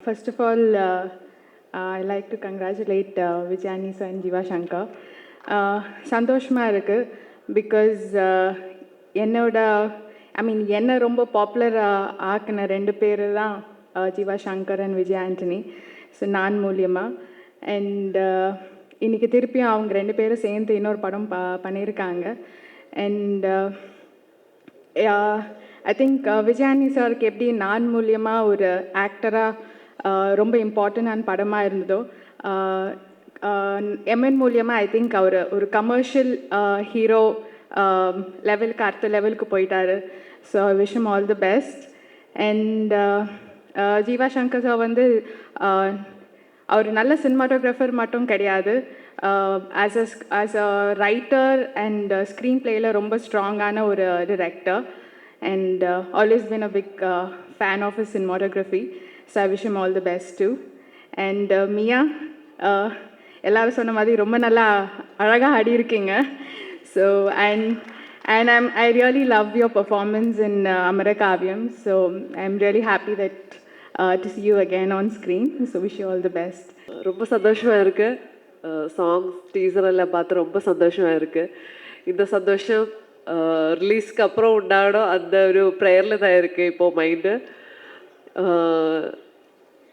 First of all, I like to congratulate Vijayani sir and Jiva Shankar. சந்தோஷமாக இருக்குது because என்னோட என்னை ரொம்ப பாப்புலர் ஆக்கின ரெண்டு பேர் தான் ஜீவா சங்கர் அண்ட் விஜய் ஆண்டனி. ஸோ நான் மூலியமாக அண்ட் இன்றைக்கி திருப்பியும் அவங்க ரெண்டு பேரும் சேர்ந்து இன்னொரு படம் பண்ணியிருக்காங்க. அண்ட் ஐ திங்க் விஜயானி சாருக்கு எப்படி நான் மூலியமாக ஒரு ஆக்டராக ரொம்ப இம்பார்ட்டண்டான படமாக இருந்ததோ, எம்என் மூலியமாக ஐ திங்க் அவர் ஒரு கமர்ஷியல் ஹீரோ லெவலுக்கு அடுத்த லெவலுக்கு போயிட்டார். So I wish him all the best. And Jeeva Shankar sir வந்து அவர் நல்ல சினிமாட்டோகிராஃபர் மட்டும் கிடையாது, as a writer and screen பிளேயில் ரொம்ப ஸ்ட்ராங்கான ஒரு director. And always been a big fan of his cinematography. So I wish him all the best too. And Mia, எல்லோரும் சொன்ன மாதிரி ரொம்ப நல்லா அழகாக ஆடியிருக்கீங்க. So and I really love your performance in Amarakavyam. So I'm really happy that to see you again on screen. So wish you all the best. ரொம்ப சந்தோஷமாக இருக்குது. சாங்ஸ் டீசர் எல்லாம் பார்த்து ரொம்ப சந்தோஷமாக இருக்குது. இந்த சந்தோஷம் ரிலீஸ்க்கு அப்புறம் உண்டாடும் அந்த ஒரு ப்ரேயரில் தான் இருக்குது இப்போது mind.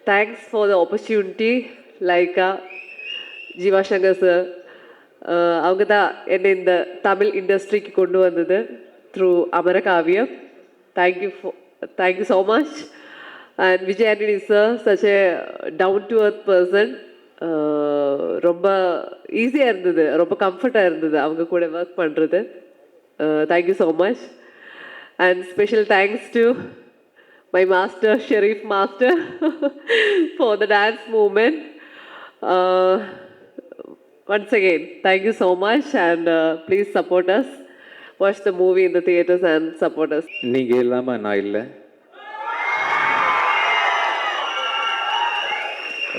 Thanks for the opportunity. Lyca Jeeva Shankar sir அவங்க தான் என்னை இந்த தமிழ் இண்டஸ்ட்ரிக்கு கொண்டு வந்தது through Amarakaviyam. Thank you so much. And Vijay Antony sir such a down to earth person. ரொம்ப ஈஸியாக இருந்தது, ரொம்ப கம்ஃபர்ட்டாக இருந்தது அவங்க கூட ஒர்க் பண்ணுறது. Thank you so much. And special thanks to my master Sherif master for the dance moment. Once again, thank you so much, and please support us. Watch the movie in the theaters and support us. நீங்கள் இல்லாமல் நான் இல்லை.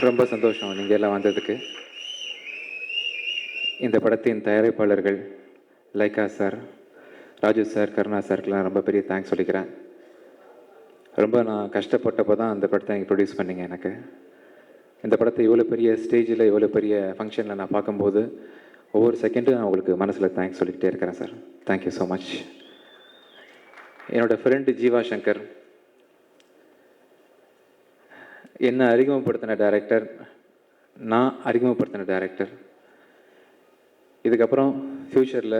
ரொம்ப சந்தோஷம் நீங்கள் எல்லாம் வந்ததுக்கு. இந்த படத்தின் தயாரிப்பாளர்கள் Lyca sir, Raju sir, Karuna சாருக்கெலாம் ரொம்ப பெரிய தேங்க்ஸ் சொல்லிக்கிறேன். ரொம்ப நான் கஷ்டப்பட்டப்போ தான் அந்த படத்தை நீங்கள் ப்ரொடியூஸ் பண்ணிங்க. எனக்கு இந்த படத்தை இவ்வளோ பெரிய ஸ்டேஜில் இவ்வளோ பெரிய ஃபங்க்ஷனில் நான் பார்க்கும்போது ஒவ்வொரு செகண்டும் நான் உங்களுக்கு மனசில் தேங்க்ஸ் சொல்லிக்கிட்டே இருக்கிறேன் சார். Thank you so much. என்னோடய ஃப்ரெண்டு ஜீவா சங்கர் என்னை அறிமுகப்படுத்தின டைரக்டர், நான் அறிமுகப்படுத்தின டைரக்டர். இதுக்கப்புறம் ஃப்யூச்சரில்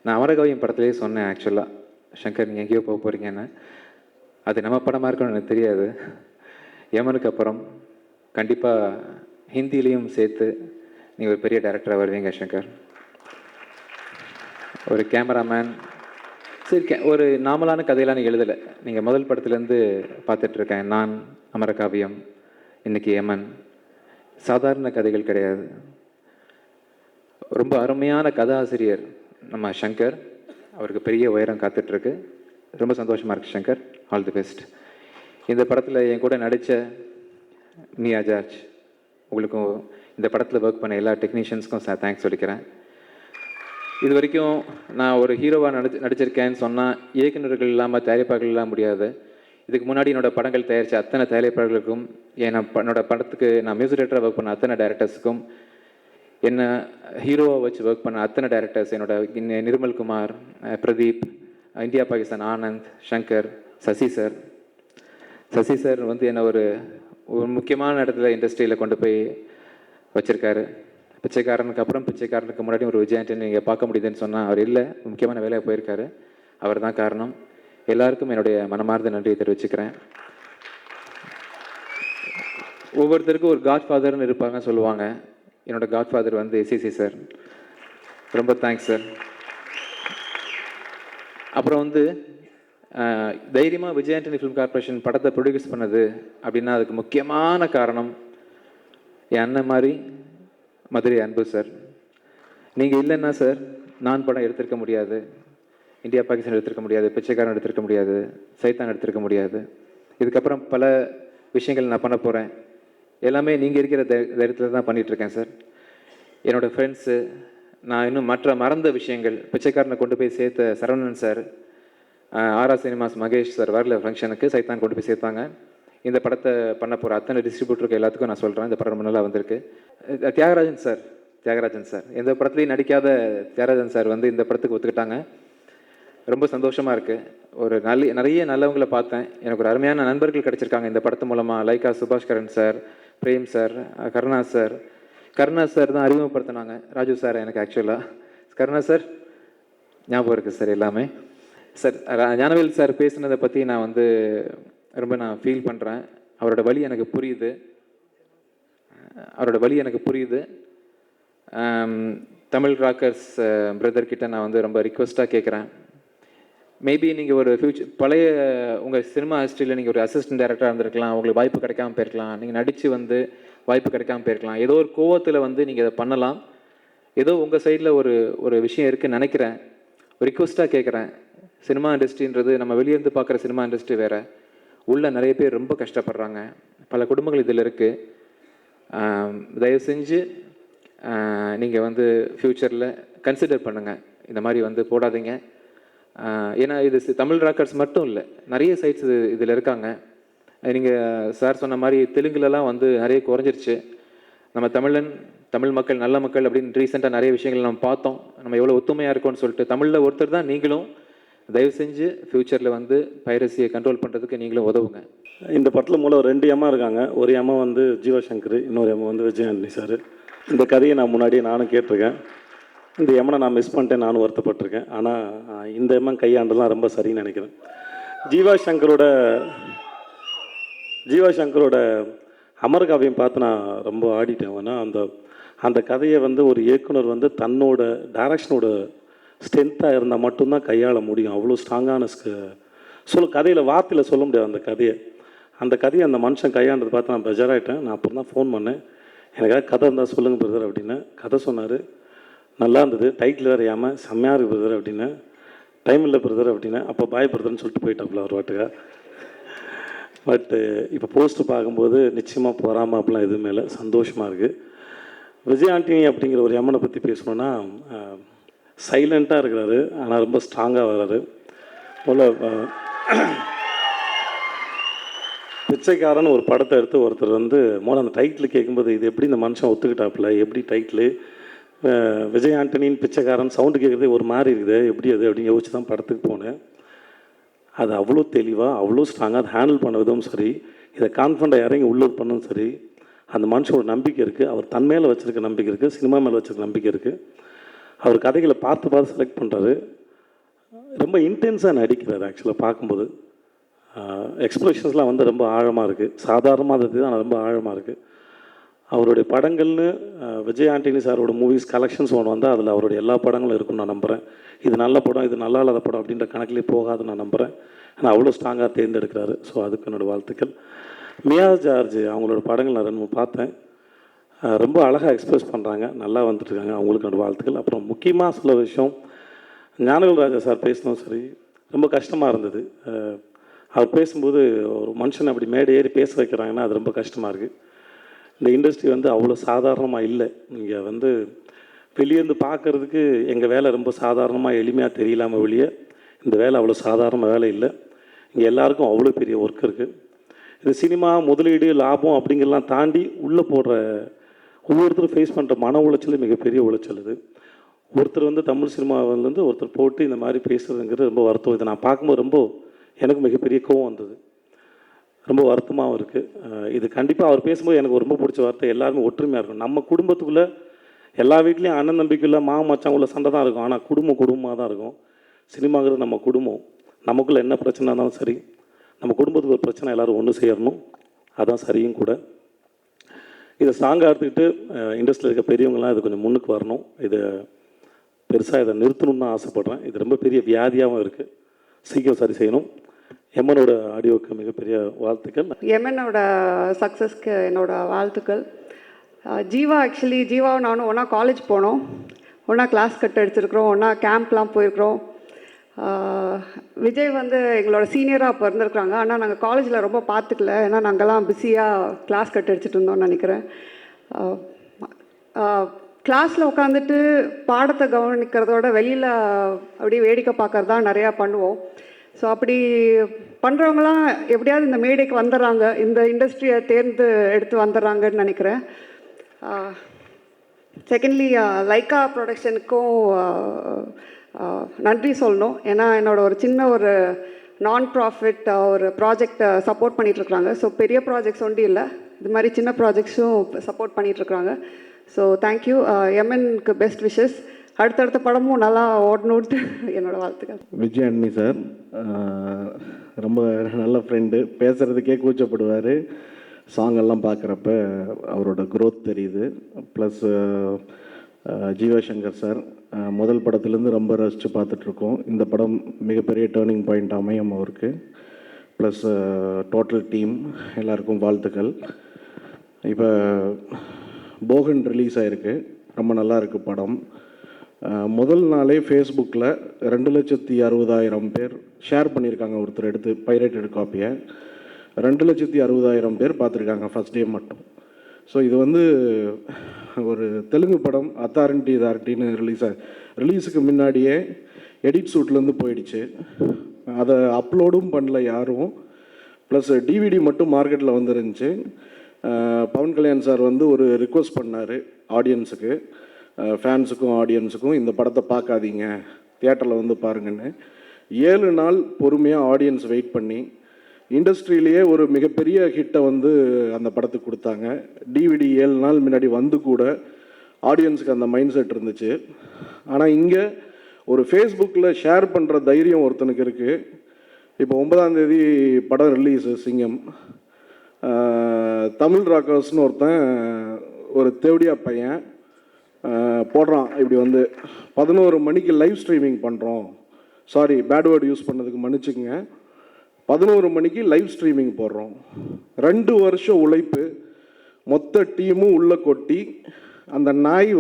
நான் அமரகாவியம் படத்துலேயே சொன்னேன், ஆக்சுவலாக சங்கர் நீங்கள் எங்கேயோ போக போகிறீங்கன்னு. அது நம்ம படமாக இருக்குன்னு எனக்கு தெரியாது. யமனுக்கு அப்புறம் கண்டிப்பாக ஹிந்திலையும் சேர்த்து நீங்கள் ஒரு பெரிய டைரக்டராக வருவீங்க சங்கர். ஒரு கேமராமேன் சரி, ஒரு நார்மலான கதையெல்லாம் நீங்கள் எழுதலை. நீங்கள் முதல் படத்துலேருந்து பார்த்துட்ருக்கேன். நான், அமரகாவியம், இன்றைக்கி யமன், சாதாரண கதைகள் கிடையாது. ரொம்ப அருமையான கதாசிரியர் நம்ம சங்கர். அவருக்கு பெரிய உயரம் காத்துட்ருக்கு. ரொம்ப சந்தோஷமாக இருக்குது சங்கர். All the best. இந்த படத்தில் என் கூட நடித்த மியா ஜார்ஜ், உங்களுக்கும் இந்த படத்தில் ஒர்க் பண்ண எல்லா டெக்னீஷியன்ஸ்க்கும் தேங்க்ஸ் சொல்லிக்கிறேன். இது வரைக்கும் நான் ஒரு ஹீரோவாக நடிச்சிருக்கேன்னு சொன்னால் இயக்குநர்கள் இல்லாமல் தயாரிப்பாளர்கள் இல்லாமல் முடியாது. இதுக்கு முன்னாடி என்னோடய படங்கள் தயாரித்த அத்தனை தயாரிப்பாளர்களுக்கும், என்னோடய படத்துக்கு நான் மியூசிக் டைரக்டராக ஒர்க் பண்ண அத்தனை டைரக்டர்ஸுக்கும், என்னை ஹீரோவாக வச்சு ஒர்க் பண்ண அத்தனை டைரக்டர்ஸ், என்னோட நிர்மல்குமார், பிரதீப், இந்தியா பாகிஸ்தான் ஆனந்த், சங்கர், சசி சார் வந்து என்னை ஒரு முக்கியமான இடத்துல இண்டஸ்ட்ரியில் கொண்டு போய் வச்சுருக்காரு. பிச்சைக்காரனுக்கு அப்புறம், பிச்சைக்காரனுக்கு முன்னாடி ஒரு விஜய் ஆண்டனி நீங்கள் பார்க்க முடியுதுன்னு சொன்னால் அவர் இல்லை, முக்கியமான வேலையாக போயிருக்காரு. அவர் தான் காரணம். எல்லாருக்கும் என்னுடைய மனமார்ந்த நன்றியை தெரிவிச்சுக்கிறேன். ஒவ்வொருத்தருக்கும் ஒரு காட்ஃபாதர்னு இருப்பாங்கன்னு சொல்லுவாங்க. என்னோடய காட்ஃபாதர் வந்து எஸ்சிசி சார். ரொம்ப தேங்க்ஸ் சார். அப்புறம் வந்து தைரியமாக விஜய் ஆண்டனி ஃபிலிம் கார்பரேஷன் படத்தை ப்ரொடியூஸ் பண்ணது அப்படின்னா அதுக்கு முக்கியமான காரணம் என் அண்ணன் மாதிரி மதுரை அன்பு சார். நீங்கள் இல்லைன்னா சார் நான் படம் எடுத்திருக்க முடியாது, இந்தியா பாகிஸ்தான் எடுத்திருக்க முடியாது, பிச்சைக்காரன் எடுத்திருக்க முடியாது, சைத்தான் எடுத்திருக்க முடியாது. இதுக்கப்புறம் பல விஷயங்கள் நான் பண்ண போகிறேன். எல்லாமே நீங்கள் இருக்கிற தைரியத்தில் தான் பண்ணிகிட்ருக்கேன் சார். என்னோடய ஃப்ரெண்ட்ஸு, நான் இன்னும் மறந்த விஷயங்கள், பிச்சைக்காரனை கொண்டு போய் சேர்த்த சரவணன் சார், ஆரா சினிமாஸ் மகேஷ் சார் வரல ஃபங்க்ஷனுக்கு, சைத்தான் கொண்டு போய் சேர்த்தாங்க. இந்த படத்தை பண்ண போகிற அத்தனை டிஸ்ட்ரிபியூட்டருக்கு எல்லாத்துக்கும் நான் சொல்கிறேன், இந்த படம் ரொம்ப நல்லா வந்திருக்கு. தியாகராஜன் சார் எந்த படத்துலையும் நடிக்காத தியாகராஜன் சார் வந்து இந்த படத்துக்கு ஒத்துக்கிட்டாங்க. ரொம்ப சந்தோஷமாக இருக்குது. ஒரு நிறைய நல்லவங்களை பார்த்தேன். எனக்கு ஒரு அருமையான நண்பர்கள் கிடச்சிருக்காங்க இந்த படத்து மூலமாக. Lyca Subaskaran sir, Prem sir, Karuna sir தான் அறிமுகப்படுத்தினாங்க ராஜு சார் எனக்கு. ஆக்சுவலாக கருணா சார் ஞாபகம் இருக்குது சார் எல்லாமே. சார் ஞானவேல் சார் பேசுனதை பற்றி நான் வந்து ரொம்ப ஃபீல் பண்ணுறேன். அவரோட வலி எனக்கு புரியுது. தமிழ் ராக்கர்ஸ் பிரதர்கிட்ட நான் வந்து ரொம்ப ரிக்வெஸ்ட்டாக கேட்குறேன். மேபி நீங்கள் ஒரு பழைய உங்கள் சினிமா ஹிஸ்ட்ரியில் நீங்கள் ஒரு அசிஸ்டன்ட் டைரக்டராக இருந்திருக்கலாம், உங்களுக்கு வாய்ப்பு கிடைக்காம போயிருக்கலாம், நீங்கள் நடித்து வந்து வாய்ப்பு கிடைக்காம போயிருக்கலாம். ஏதோ ஒரு கோவத்தில் வந்து நீங்கள் அதை பண்ணலாம். ஏதோ உங்கள் சைடில் ஒரு விஷயம் இருக்குதுன்னு நினைக்கிறேன். ரிக்வெஸ்ட்டாக கேட்குறேன். சினிமா இண்டஸ்ட்ரின்றது நம்ம வெளியேருந்து பார்க்குற சினிமா இண்டஸ்ட்ரி வேறு. உள்ள நிறைய பேர் ரொம்ப கஷ்டப்படுறாங்க. பல குடும்பங்கள் இதில் இருக்குது. தயவு செஞ்சு நீங்கள் வந்து ஃப்யூச்சரில் கன்சிடர் பண்ணுங்கள். இந்த மாதிரி வந்து போடாதீங்க. ஏன்னா இது தமிழ் ராக்கர்ஸ் மட்டும் இல்லை, நிறைய சைட்ஸ் இதில் இருக்காங்க. நீங்கள் சார் சொன்ன மாதிரி தெலுங்குலலாம் வந்து நிறைய குறைஞ்சிருச்சு. நம்ம தமிழ் மக்கள் நல்ல மக்கள் அப்படின்னு ரீசெண்டாக நிறைய விஷயங்கள் நம்ம பார்த்தோம். நம்ம எவ்வளோ ஒத்துமையாக இருக்கோம்னு சொல்லிட்டு தமிழில் ஒருத்தர் தான் நீங்களும். தயவு செஞ்சு ஃப்யூச்சரில் வந்து பைரசியை கண்ட்ரோல் பண்ணுறதுக்கு நீங்களும் உதவுங்க. இந்த படத்தில் மூலம் 2 அம்மா இருக்காங்க. ஒரு அம்மா வந்து ஜீவாசங்கர், இன்னொரு அம்மா வந்து விஜய் ஆண்டனி சார். இந்த கதையை நான் முன்னாடியே நானும் கேட்டிருக்கேன். இந்த எம்மனை நான் மிஸ் பண்ணிட்டேன், நானும் வருத்தப்பட்டிருக்கேன். ஆனால் இந்த எம்மன் கையாண்டெல்லாம் ரொம்ப சரின்னு நினைக்கிறேன். ஜீவாசங்கரோட அமர் காவியம் பார்த்து நான் ரொம்ப ஆடிட்டேன். ஆனால் அந்த கதையை வந்து ஒரு இயக்குனர் வந்து தன்னோட டைரக்ஷனோட ஸ்ட்ரென்த்தாக இருந்தால் மட்டும்தான் கையாள முடியும். அவ்வளோ ஸ்ட்ராங்கான கதையில் வார்த்தையில் சொல்ல முடியாது அந்த கதையை அந்த மனுஷன் கையாண்டது பார்த்து நான் பெஜராயிட்டேன். நான் அப்புறம் தான் ஃபோன் பண்ணேன், எனக்காக கதை இருந்தால் சொல்லுங்கள் பிரதர் அப்படின்னு. கதை சொன்னார், நல்லா இருந்தது, டைட்டில் வேறையாமல் செம்மையாக இருக்குது பிரதர் அப்படின்னு. டைம் இல்லை பிரதர் அப்படின்னு. அப்போ பாய் பிரதர்னு சொல்லிட்டு போயிட்டாப்புல ஒரு வாட்டுக்கா. பட்டு இப்போ போஸ்ட்டு பார்க்கும்போது நிச்சயமாக போகாமல் அப்படிலாம் எதுவுமே இல்லை, சந்தோஷமாக இருக்குது. விஜய் ஆண்டனி அப்படிங்கிற ஒரு எம்மனை பற்றி பேசணுன்னா, சைலண்ட்டாக இருக்கிறாரு, ஆனால் ரொம்ப ஸ்ட்ராங்காக வர்றாரு. பிச்சைக்காரன் ஒரு படத்தை எடுத்து ஒருத்தர் வந்து அந்த டைட்டில் கேட்கும்போது இது எப்படி இந்த மனுஷன் ஒத்துக்கிட்டாப்புல, எப்படி டைட்டில் விஜய் ஆண்டனின்னு பிச்சைக்காரன் சவுண்டு கேட்குறதே ஒரு மாதிரி இருக்குது, எப்படி அது அப்படின்னு யோசிச்சு தான் படத்துக்கு போனேன். அது அவ்வளோ தெளிவாக அவ்வளோ ஸ்ட்ராங்காக அதை ஹேண்டில் பண்ண விதமும் சரி, இதை கான்ஃபிடண்ட்டாக இறங்கி உள்ளூர் பண்ணதும் சரி, அந்த மனுஷனோட நம்பிக்கை இருக்குது. அவர் தன் மேலே வச்சுருக்க நம்பிக்கை இருக்குது, சினிமா மேலே வச்சுருக்க நம்பிக்கை இருக்குது. அவர் கதைகளை பார்த்து செலக்ட் பண்ணுறாரு. ரொம்ப இன்டென்ஸாக நடிக்கிறார். ஆக்சுவலாக பார்க்கும்போது எக்ஸ்ப்ரெஷன்ஸ்லாம் வந்து ரொம்ப ஆழமாக இருக்குது. சாதாரணமாக இருந்தது ஆனால் ரொம்ப ஆழமாக இருக்குது. அவருடைய படங்கள்னு விஜய் ஆண்டனி சாரோட மூவிஸ் கலெக்ஷன்ஸ் ஒன்று வந்தால் அதில் அவருடைய எல்லா படங்களும் இருக்குன்னு நான் நம்புகிறேன். இது நல்ல படம், இது நல்லா இல்லாத படம் அப்படின்ற கணக்கிலே போகாதுன்னு நான் நம்புகிறேன். ஆனால் அவ்வளோ ஸ்ட்ராங்காக தேர்ந்தெடுக்கிறாரு. ஸோ அதுக்கு என்னோடய வாழ்த்துக்கள். மியா ஜார்ஜ் அவங்களோட படங்கள் நான் 2 பார்த்தேன். ரொம்ப அழகாக எக்ஸ்ப்ரெஸ் பண்ணுறாங்க, நல்லா வந்துட்டுருக்காங்க. அவங்களுக்கு என்னோடய வாழ்த்துக்கள். அப்புறம் முக்கியமாக சில விஷயம் ஞானவேல் ராஜா சார் பேசணும் சரி, ரொம்ப கஷ்டமாக இருந்தது. அவர் பேசும்போது ஒரு மனுஷனை அப்படி மேடை ஏறி பேச வைக்கிறாங்கன்னா அது ரொம்ப கஷ்டமாக இருக்குது. இந்த இண்டஸ்ட்ரி வந்து அவ்வளோ சாதாரணமாக இல்லை. இங்கே வந்து வெளியேருந்து பார்க்குறதுக்கு எங்கள் வேலை ரொம்ப சாதாரணமாக எளிமையாக தெரியலாமல் வெளியே இந்த வேலை அவ்வளோ சாதாரண வேலை இல்லை. இங்கே எல்லாருக்கும் அவ்வளோ பெரிய ஒர்க் இருக்குது. இது சினிமா முதலீடு லாபம் அப்படிங்கிறலாம் தாண்டி உள்ளே போடுற ஒவ்வொருத்தரும் ஃபேஸ் பண்ணுற மன உளைச்சல் மிகப்பெரிய உளைச்சல். இது ஒருத்தர் வந்து தமிழ் சினிமாவிலேருந்து ஒருத்தர் போட்டு இந்த மாதிரி பேசுகிறதுங்கிறது ரொம்ப வருத்தம். இதை நான் பார்க்கும்போது ரொம்ப எனக்கு மிகப்பெரிய கோவம் வந்தது, ரொம்ப வருத்தமாகவும் இருக்குது. இது கண்டிப்பாக அவர் பேசும்போது எனக்கு ரொம்ப பிடிச்ச வார்த்தை, எல்லாருமே ஒற்றுமையாக இருக்கும். நம்ம குடும்பத்துக்குள்ளே எல்லா வீட்லேயும் அண்ணன் நம்பிக்கையில் மச்சான் உள்ள சண்டை தான் இருக்கும், ஆனால் குடும்பமாக தான் இருக்கும். சினிமாங்கிறது நம்ம குடும்பம். நமக்குள்ளே என்ன பிரச்சனை இருந்தாலும் சரி, நம்ம குடும்பத்துக்கு ஒரு பிரச்சனை எல்லோரும் ஒன்று செய்யணும், அதான் சரியும் கூட. இதை ஸ்ட்ராங்காக எடுத்துக்கிட்டு இண்டஸ்ட்ரியில் இருக்க பெரியவங்களாம் இது கொஞ்சம் முன்னுக்கு வரணும். இதை பெருசாக இதை நிறுத்தணும்னு தான் ஆசைப்பட்றேன். இது ரொம்ப பெரிய வியாதியாகவும் இருக்குது, சீக்கிரம் சரி செய்யணும். எம்மனோட ஆடியோவுக்கு மிகப்பெரிய வாழ்த்துக்கள். எம்மனோட சக்ஸஸ்க்கு என்னோட வாழ்த்துக்கள். ஜீவாவும் நானும் ஒன்றா காலேஜ் போனோம், ஒன்றா கிளாஸ் கட் அடிச்சிருக்கிறோம், ஒன்றா கேம்ப்லாம் போயிருக்கிறோம். விஜய் வந்து எங்களோட சீனியராக அப்போ இருந்திருக்கிறாங்க. ஆனால் நாங்கள் காலேஜில் ரொம்ப பார்த்துக்கல, ஏன்னா நாங்கள்லாம் பிஸியாக கிளாஸ் கட் அடிச்சிட்டு இருந்தோம்னு நினைக்கிறேன். கிளாஸில் உட்காந்துட்டு பாடத்தை கவனிக்கிறதோட வெளியில் அப்படியே வேடிக்கை பார்க்கறது தான் நிறையா பண்ணுவோம். ஸோ அப்படி பண்ணுறவங்களாம் எப்படியாவது இந்த மேடைக்கு வந்துடுறாங்க, இந்த இண்டஸ்ட்ரியை தேர்ந்து எடுத்து வந்துடுறாங்கன்னு நினைக்கிறேன். செகண்ட்லி லைக்கா ப்ரொடக்ஷனுக்கும் நன்றி சொல்லணும். ஏன்னா ஒரு சின்ன ஒரு நான் ப்ராஃபிட் ஒரு ப்ராஜெக்டை சப்போர்ட் பண்ணிகிட்ருக்குறாங்க. ஸோ பெரிய ப்ராஜெக்ட்ஸ் ஒன்றும் இல்லை, இது மாதிரி சின்ன ப்ராஜெக்ட்ஸும் சப்போர்ட் பண்ணிகிட்ருக்குறாங்க. So thank you. எம்என்க்கு பெஸ்ட் விஷஸ். அடுத்தடுத்த படமும் நல்லா ஓடணுன்ட்டு என்னோடய வாழ்த்துக்கள். விஜய் அண்ணி சார் ரொம்ப நல்ல ஃப்ரெண்டு, பேசுகிறதுக்கே கூச்சப்படுவார். சாங்கெல்லாம் பார்க்குறப்ப அவரோட க்ரோத் தெரியுது. ப்ளஸ் ஜீவாசங்கர் சார் முதல் படத்துலேருந்து ரொம்ப ரசித்து பார்த்துட்ருக்கோம். இந்த படம் மிகப்பெரிய டேர்னிங் பாயிண்ட் அமையும் அவருக்கு. ப்ளஸ் டோட்டல் டீம் எல்லாருக்கும் வாழ்த்துக்கள். இப்போ போகன் ரிலீஸ் ஆகிருக்கு, ரொம்ப நல்லா இருக்குது படம். முதல் நாளே ஃபேஸ்புக்கில் 2,60,000 பேர் ஷேர் பண்ணியிருக்காங்க. ஒருத்தர் எடுத்து பைரேட்டட் காப்பியை 2,60,000 பேர் பார்த்துருக்காங்க ஃபஸ்ட் டே மட்டும். ஸோ இது ஒரு தெலுங்கு படம் அத்தாரிட்டின்னு ரிலீஸுக்கு முன்னாடியே எடிட் ஷூட்லேருந்து போயிடுச்சு. அதை அப்லோடும் பண்ணல யாரும். ப்ளஸ் டிவிடி மட்டும் மார்க்கெட்டில் வந்துருந்துச்சு. பவன் கல்யாண் சார் ஒரு ரிக்வஸ்ட் பண்ணார் ஆடியன்ஸுக்கு, ஃபேன்ஸுக்கும் ஆடியன்ஸுக்கும், இந்த படத்தை பார்க்காதீங்க, தியேட்டரில் பாருங்கன்னு. 7 நாள் பொறுமையாக ஆடியன்ஸ் வெயிட் பண்ணி இண்டஸ்ட்ரியிலேயே ஒரு மிகப்பெரிய ஹிட்டை அந்த படத்துக்கு கொடுத்தாங்க. டிவிடி 7 நாள் முன்னாடி கூட ஆடியன்ஸுக்கு அந்த மைண்ட் செட் இருந்துச்சு. ஆனால் இங்கே ஒரு ஃபேஸ்புக்கில் ஷேர் பண்ணுற தைரியம் ஒருத்தனுக்கு இருக்குது. இப்போ 9ஆம் தேதி படம் ரிலீஸு சிங்கம். தமிழ் ராக்கர்ஸ்னு ஒருத்தன் ஒரு தேவடியா பையன் போடுறான், இப்படி 11 மணிக்கு லைவ் ஸ்ட்ரீமிங் பண்ணுறோம். சாரி, பேட் வேர்டு யூஸ் பண்ணதுக்கு மன்னிச்சுக்குங்க. 11 மணிக்கு லைவ் ஸ்ட்ரீமிங் போடுறோம். 2 வருஷம் உழைப்பு மொத்த டீமும் உள்ளே கொட்டி அந்த நாய்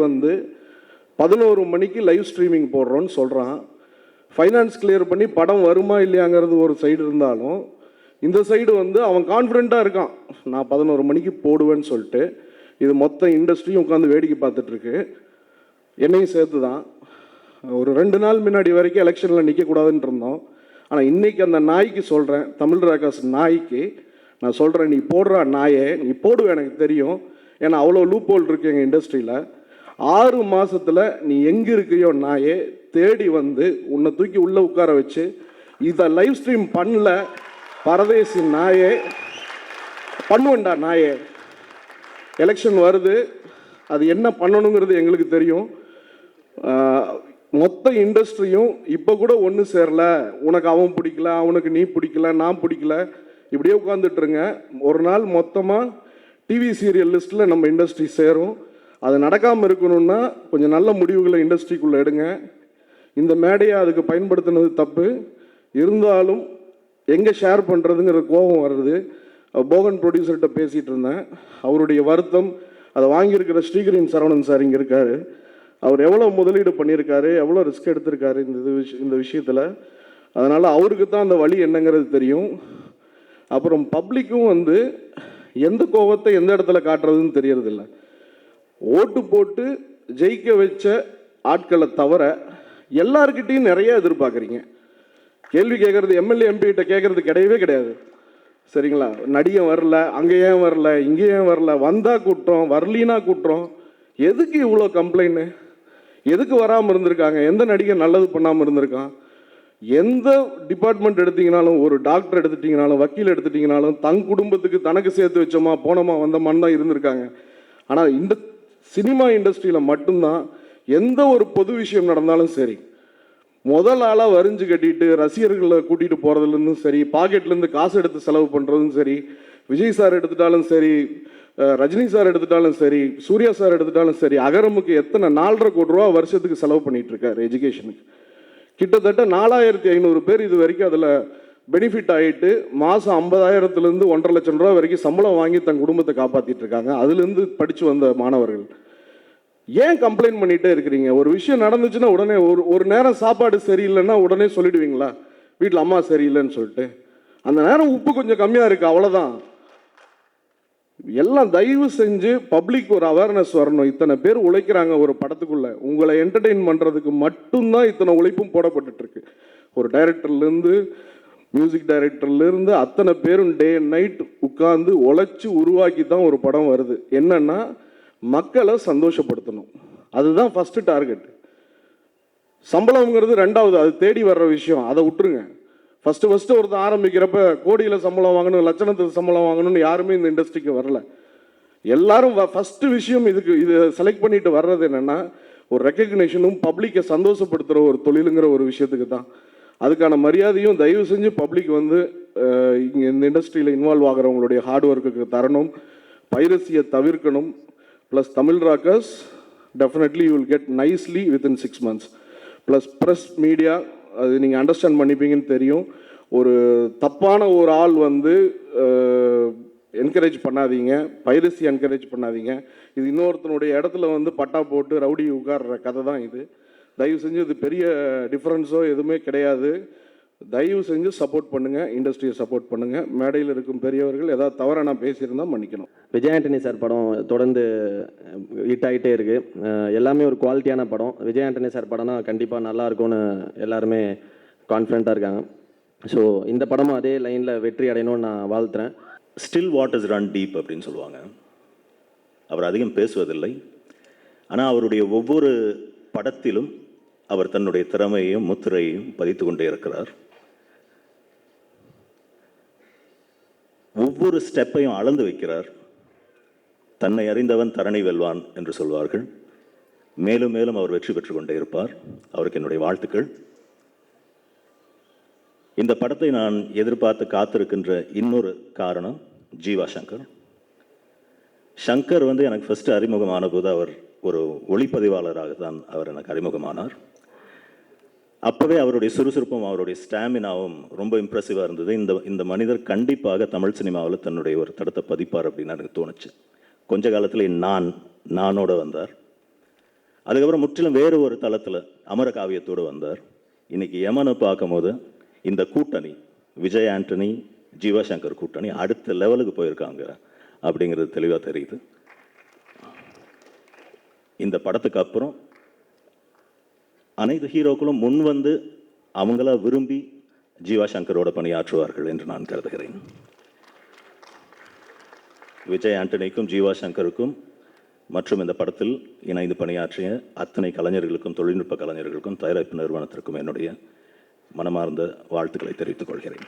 11 மணிக்கு லைவ் ஸ்ட்ரீமிங் போடுறோன்னு சொல்கிறான். ஃபைனான்ஸ் கிளியர் பண்ணி படம் வருமா இல்லையாங்கிறது ஒரு சைடு இருந்தாலும், இந்த சைடு அவன் கான்ஃபிடெண்ட்டாக இருக்கான், நான் 11 மணிக்கு போடுவேன்னு சொல்லிட்டு. இது மொத்த இண்டஸ்ட்ரியும் உட்காந்து வேடிக்கை பார்த்துட்ருக்கு, என்னையும் சேர்த்து தான். ஒரு 2 நாள் முன்னாடி வரைக்கும் எலெக்ஷனில் நிற்கக்கூடாதுன்னு இருந்தோம். ஆனால் இன்றைக்கி அந்த நாய்க்கு சொல்கிறேன், தமிழ் ராக்காஸ் நாய்க்கு நான் சொல்கிறேன், நீ போடுறா நாயே, நீ போடுவேன், எனக்கு தெரியும். ஏன்னா அவ்வளோ லூப் ஹோல் இருக்குது எங்கள் இண்டஸ்ட்ரியில். 6 மாதத்தில் நீ எங்கே இருக்கியோ நாயே தேடி உன்னை தூக்கி உள்ளே உட்கார வச்சு இதை லைவ் ஸ்ட்ரீம் பண்ணல பரதேசி நாயே, பண்ணுவேண்டா நாயே. எலெக்ஷன் வருது, அது என்ன பண்ணணுங்கிறது எங்களுக்கு தெரியும். மொத்த இண்டஸ்ட்ரியும் இப்போ கூட ஒன்று சேரல, உனக்கு அவன் பிடிக்கல, அவனுக்கு நீ பிடிக்கல, நான் பிடிக்கல, இப்படியே உட்காந்துட்ருங்க. ஒரு நாள் மொத்தமாக டிவி சீரியல் லிஸ்ட்டில் நம்ம இண்டஸ்ட்ரி சேரும். அது நடக்காமல் இருக்கணும்னா கொஞ்சம் நல்ல முடிவுகளை இண்டஸ்ட்ரிக்குள்ளே எடுங்க. இந்த மேடையை அதுக்கு பயன்படுத்தினது தப்பு. இருந்தாலும் எங்கே ஷேர் பண்ணுறதுங்கிற கோபம் வருது. போகன் ப்ரொடியூசர்கிட்ட பேசிகிட்டு இருந்தேன், அவருடைய வருத்தம். அதை வாங்கியிருக்கிற ஸ்ரீகிரீன் சரவணன் சார் இங்கே இருக்கார். அவர் எவ்வளோ முதலீடு பண்ணியிருக்காரு, எவ்வளோ ரிஸ்க் எடுத்திருக்காரு இந்த விஷயத்தில். அதனால் அவருக்கு தான் அந்த வழி என்னங்கிறது தெரியும். அப்புறம் பப்ளிக்கும் எந்த கோபத்தை எந்த இடத்துல காட்டுறதுன்னு தெரியறதில்ல. ஓட்டு போட்டு ஜெயிக்க வச்ச ஆட்களை தவிர எல்லார்கிட்டையும் நிறைய எதிர்பார்க்குறீங்க. கேள்வி கேட்குறது எம்எல்ஏ எம்பிகிட்ட கேட்குறது கிடையவே கிடையாது. சரிங்களா? நடிகை வரல, அங்கே ஏன் வரல, இங்கே ஏன் வரல, வந்தால் கூட்டுறோம், வரலினா கூட்டுறோம். எதுக்கு இவ்வளோ கம்ப்ளைண்ட்டு? எதுக்கு வராமல் இருந்திருக்காங்க? எந்த நடிகை நல்லது பண்ணாமல் இருந்திருக்கான்? எந்த டிபார்ட்மெண்ட் எடுத்திங்கனாலும், ஒரு டாக்டர் எடுத்துட்டிங்கனாலும், வக்கீல் எடுத்துட்டிங்கனாலும், தன் குடும்பத்துக்கு தனக்கு சேர்த்து வச்சோமா போனோமா வந்தோமான்னு தான் இருந்திருக்காங்க. ஆனால் இந்த சினிமா இண்டஸ்ட்ரியில் மட்டும்தான் எந்த ஒரு பொது விஷயம் நடந்தாலும் சரி, முதல் ஆளாக வரிஞ்சு கட்டிட்டு ரசிகர்களை கூட்டிகிட்டு போகிறதுலேருந்தும் சரி, பாக்கெட்லேருந்து காசு எடுத்து செலவு பண்ணுறதும் சரி, விஜய் சார் எடுத்துட்டாலும் சரி, ரஜினி சார் எடுத்துட்டாலும் சரி, சூர்யா சார் எடுத்துட்டாலும் சரி, அகரமுக்கு எத்தனை 4.5 கோடி ரூபா வருஷத்துக்கு செலவு பண்ணிகிட்டு இருக்காரு எஜுகேஷனுக்கு. கிட்டத்தட்ட 4,500 பேர் இது வரைக்கும் அதில் பெனிஃபிட் ஆகிட்டு மாதம் 50,000லேருந்து 1.5 லட்சம் ரூபா வரைக்கும் சம்பளம் வாங்கி தன் குடும்பத்தை காப்பாற்றிட்டு இருக்காங்க. அதுலேருந்து படித்து வந்த மாணவர்கள். ஏன் கம்ப்ளைண்ட் பண்ணிகிட்டே இருக்கிறீங்க? ஒரு விஷயம் நடந்துச்சுன்னா உடனே ஒரு நேரம் சாப்பாடு சரியில்லைன்னா உடனே சொல்லிடுவீங்களா வீட்டில் அம்மா சரியில்லைன்னு சொல்லிட்டு? அந்த நேரம் உப்பு கொஞ்சம் கம்மியாக இருக்குது, அவ்வளோதான். எல்லாம் தயவு செஞ்சு பப்ளிக் ஒரு அவேர்னஸ் வரணும். இத்தனை பேர் உழைக்கிறாங்க ஒரு படத்துக்குள்ளே, உங்களை என்டர்டெயின் பண்ணுறதுக்கு மட்டும்தான் இத்தனை உழைப்பும் போடப்பட்டுருக்கு. ஒரு டைரக்டர்லேருந்து மியூசிக் டைரக்டர்லேருந்து அத்தனை பேரும் டே அண்ட் நைட் உட்காந்து உழைச்சி உருவாக்கி தான் ஒரு படம் வருது. என்னன்னா மக்களை சந்தோஷப்படுத்தணும், அதுதான் ஃபஸ்ட்டு டார்கெட். சம்பளம்ங்கிறது ரெண்டாவது, அது தேடி வர்ற விஷயம், அதை விட்டுருங்க. ஃபஸ்ட்டு ஒருத்தர் ஆரம்பிக்கிறப்ப கோடியில் சம்பளம் வாங்கணும், லட்சணத்துக்கு சம்பளம் வாங்கணும்னு யாருமே இந்த இண்டஸ்ட்ரிக்கு வரல. எல்லாரும் ஃபஸ்ட்டு விஷயம் இது செலக்ட் பண்ணிட்டு வர்றது என்னென்னா ஒரு ரெக்கக்னேஷனும் பப்ளிக்கை சந்தோஷப்படுத்துகிற ஒரு தொழிலுங்கிற ஒரு விஷயத்துக்கு தான். அதுக்கான மரியாதையும் தயவு செஞ்சு பப்ளிக் வந்து இங்கே இந்த இண்டஸ்ட்ரியில் இன்வால்வ் ஆகிறவங்களுடைய ஹார்ட் ஒர்க்குக்கு தரணும், பைரசியை தவிர்க்கணும். Plus Tamil Rockers definitely you will get nicely within 6 months. Plus press media, அது நீங்கள் அண்டர்ஸ்டாண்ட் பண்ணிப்பீங்கன்னு தெரியும். ஒரு தப்பான ஒரு ஆள் வந்து என்கரேஜ் பண்ணாதீங்க, பைரசி என்கரேஜ் பண்ணாதீங்க. இது இன்னொருத்தனுடைய இடத்துல வந்து பட்டா போட்டு ரவுடி உட்கார்ற கதை தான் இது. தயவு செஞ்சு இது பெரிய டிஃப்ரென்ஸோ எதுவுமே கிடையாது. தயவு செஞ்சு சப்போர்ட் பண்ணுங்கள், இண்டஸ்ட்ரியை சப்போர்ட் பண்ணுங்கள். மேடையில் இருக்கும் பெரியவர்கள் ஏதாவது தவறாக நான் பேசியிருந்தால் மன்னிக்கணும். விஜய் ஆண்டனி சார் படம் தொடர்ந்து ஹிட் ஆகிட்டே இருக்குது. எல்லாமே ஒரு குவாலிட்டியான படம். விஜய் ஆண்டனி சார் படம்னா கண்டிப்பாக நல்லா இருக்கும்னு எல்லாருமே கான்ஃபிடண்ட்டாக இருக்காங்க. ஸோ இந்த படமும் அதே லைனில் வெற்றி அடையணும்னு நான் வாழ்த்துறேன். ஸ்டில் வாட்டர்ஸ் ரன் டீப் அப்படின்னு சொல்லுவாங்க. அவர் அதிகம் பேசுவதில்லை, ஆனால் அவருடைய ஒவ்வொரு படத்திலும் அவர் தன்னுடைய திறமையையும் முத்திரையையும் பதித்து கொண்டே இருக்கிறார். ஒவ்வொரு ஸ்டெப்பையும் அளந்து வைக்கிறார். தன்னை அறிந்தவன் தரணி வெல்வான் என்று சொல்வார்கள். மேலும் மேலும் அவர் வெற்றி பெற்று கொண்டே இருப்பார். அவருக்கு என்னுடைய வாழ்த்துக்கள். இந்த படத்தை நான் எதிர்பார்த்து காத்திருக்கின்ற இன்னொரு காரணம் ஜீவா சங்கர். சங்கர் வந்து எனக்கு ஃபஸ்ட்டு அறிமுகமான போது அவர் ஒரு ஒளிப்பதிவாளராக தான் அவர் எனக்கு அறிமுகமானார். அப்போவே அவருடைய சுறுசுறுப்பும் அவருடைய ஸ்டாமினாவும் ரொம்ப இம்ப்ரெசிவாக இருந்தது. இந்த மனிதர் கண்டிப்பாக தமிழ் சினிமாவில் தன்னுடைய ஒரு தடத்தை பதிப்பார் அப்படின்னு எனக்கு தோணுச்சு. கொஞ்ச காலத்தில் நானோட வந்தார். அதுக்கப்புறம் முற்றிலும் வேறு ஒரு தளத்தில் அமர காவியத்தோடு வந்தார். இன்னைக்கு யமனை பார்க்கும்போது இந்த கூட்டணி விஜய் ஆண்டனி ஜீவா சங்கர் கூட்டணி அடுத்த லெவலுக்கு போயிருக்காங்க அப்படிங்கிறது தெளிவாக தெரியுது. இந்த படத்துக்கு அப்புறம் அனைத்து ஹீரோக்களும் முன் வந்து அவங்களா விரும்பி ஜீவா சங்கரோட பணியாற்றுவார்கள் என்று நான் கருதுகிறேன். விஜய் ஆண்டனிக்கும் ஜீவா சங்கருக்கும் மற்றும் இந்த படத்தில் இணைந்து பணியாற்றிய அத்தனை கலைஞர்களுக்கும் தொழில்நுட்ப கலைஞர்களுக்கும் தயாரிப்பு நிறுவனத்திற்கும் என்னுடைய மனமார்ந்த வாழ்த்துக்களை தெரிவித்துக் கொள்கிறேன்.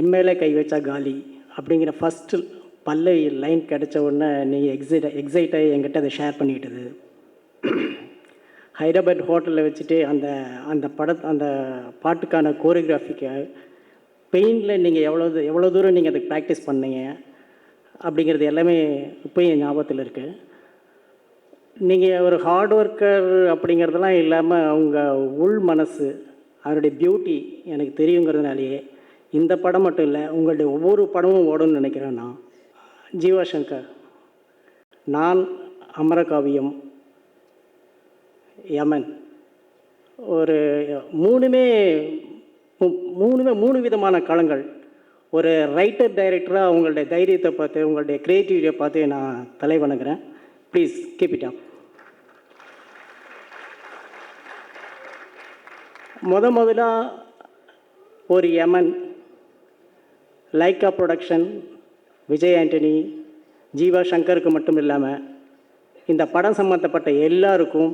எம்எல்ஏ கை வச்சா காலி அப்படிங்கிற ஃபஸ்ட்டு பல்லவி லைன் கிடைச்ச உடனே நீங்கள் எக்ஸைட்டாகி என்கிட்ட அதை ஷேர் பண்ணிக்கிட்டது. ஹைதராபாத் ஹோட்டலில் வச்சுட்டு அந்த பாட்டுக்கான கோரியோகிராஃபிக்கு பெயிண்டில் நீங்கள் எவ்வளோ தூரம் நீங்கள் அதுக்கு ப்ராக்டிஸ் பண்ணீங்க அப்படிங்கிறது எல்லாமே இப்போயும் என் ஞாபகத்தில் இருக்குது. நீங்கள் ஒரு ஹார்ட் ஒர்க்கர் அப்படிங்கிறதெல்லாம் இல்லாமல் அவங்க உள் மனசு அவருடைய பியூட்டி எனக்கு தெரியுங்கிறதுனாலேயே இந்த படம் மட்டும் இல்லை, உங்களுடைய ஒவ்வொரு படமும் ஓடும்னு நினைக்கிறேன். நான் ஜீவா சங்கர், நான் அமரகாவியம், யமன், ஒரு மூணு விதமான களங்கள். ஒரு ரைட்டர் டைரக்டராக உங்களுடைய தைரியத்தை பார்த்து உங்களுடைய க்ரியேட்டிவிட்டியை பார்த்து நான் தலை வணங்குறேன். Please keep it up. முதலாக ஒரு யமன், லைக்கா ப்ரொடக்ஷன், விஜய் ஆண்டனி, ஜீவா சங்கருக்கு மட்டும் இல்லாமல் இந்த படம் சம்மந்தப்பட்ட எல்லாருக்கும்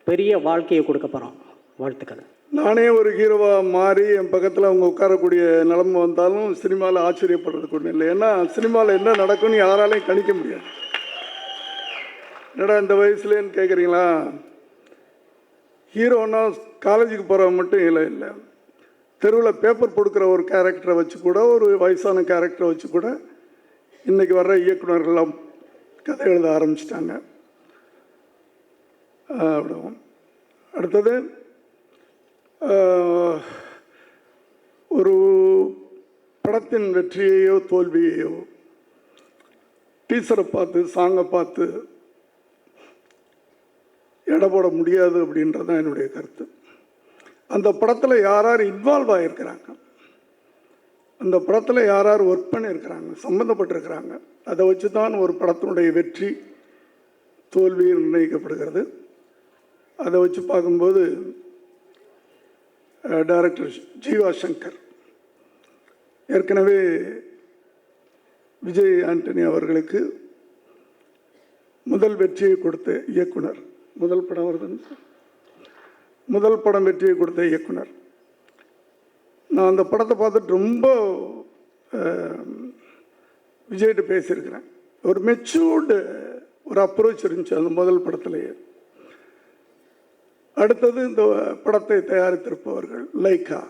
பெரிய வாழ்க்கையை கொடுக்க போகிறோம். வாழ்த்துக்கள். நானே ஒரு ஹீரோவாக மாறி என் பக்கத்தில் அவங்க உட்காரக்கூடிய நிலைமை வந்தாலும் சினிமாவில் ஆச்சரியப்படுறதுக்கு ஒன்றும் இல்லை. ஏன்னா சினிமாவில் என்ன நடக்கும்னு யாராலையும் கணிக்க முடியாது. என்னடா இந்த வயசுலேன்னு கேட்குறீங்களா? ஹீரோன்னா காலேஜுக்கு போகிறவங்க மட்டும் இல்லை, தெருவில் பேப்பர் கொடுக்குற ஒரு கேரக்டரை வச்சு கூட, ஒரு வயசான கேரக்டரை வச்சு கூட இன்றைக்கி வர்ற இயக்குநர்கள்லாம் கதை எழுத ஆரம்பிச்சிட்டாங்க. அவ்வளவும். அடுத்தது ஒரு படத்தின் வெற்றியையோ தோல்வியையோ டீசரை பார்த்து சாங்கை பார்த்து எடை போட முடியாது அப்படின்றது தான் என்னுடைய கருத்து. அந்த படத்தில் யார் இன்வால்வ் ஆகியிருக்கிறாங்க, அந்த படத்தில் யார் ஒர்க் பண்ணியிருக்கிறாங்க, சம்மந்தப்பட்டிருக்கிறாங்க, அதை வச்சு தான் ஒரு படத்தினுடைய வெற்றி தோல்வி நிர்ணயிக்கப்படுகிறது. அதை வச்சு பார்க்கும்போது டைரக்டர் ஜீவா சங்கர் ஏற்கனவே விஜய் ஆண்டனி அவர்களுக்கு முதல் வெற்றியை கொடுத்த இயக்குனர், முதல் படம் வருதுன்னு முதல் படம் வெற்றியை கொடுத்த இயக்குனர். நான் அந்த படத்தை பார்த்துட்டு ரொம்ப விஜய்கிட்ட பேசியிருக்கிறேன். ஒரு மெச்சூர்டு ஒரு அப்ரோச் இருந்துச்சு அந்த முதல் படத்துலேயே. அடுத்தது இந்த படத்தை தயாரித்திருப்பவர்கள் லைக்கா,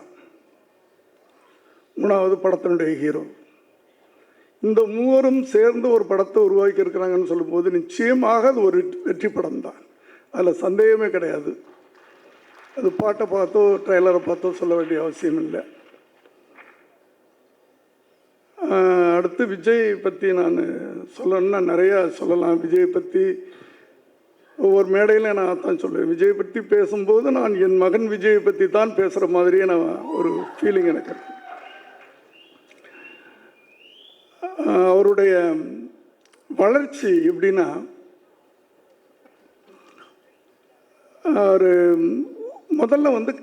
மூணாவது படத்தினுடைய ஹீரோ. இந்த மூவரும் சேர்ந்து ஒரு படத்தை உருவாக்கி இருக்கிறாங்கன்னு சொல்லும்போது நிச்சயமாக அது ஒரு வெற்றி படம் தான், அதில் சந்தேகமே கிடையாது. அது பாட்டை பார்த்தோ ட்ரெய்லரை பார்த்தோ சொல்ல வேண்டிய அவசியம் இல்லை. அடுத்து விஜய் பற்றி நான் சொல்லணும்னா நிறையா சொல்லலாம். விஜய் பற்றி ஒவ்வொரு மேடையில் நான் தான் சொல்லுவேன். விஜய் பற்றி பேசும்போது நான் என் மகன் விஜயை பற்றி தான் பேசுகிற மாதிரியே நான் ஒரு ஃபீலிங் எனக்கு இருக்கு. அவருடைய வளர்ச்சி எப்படின்னா, அவர் முதல்ல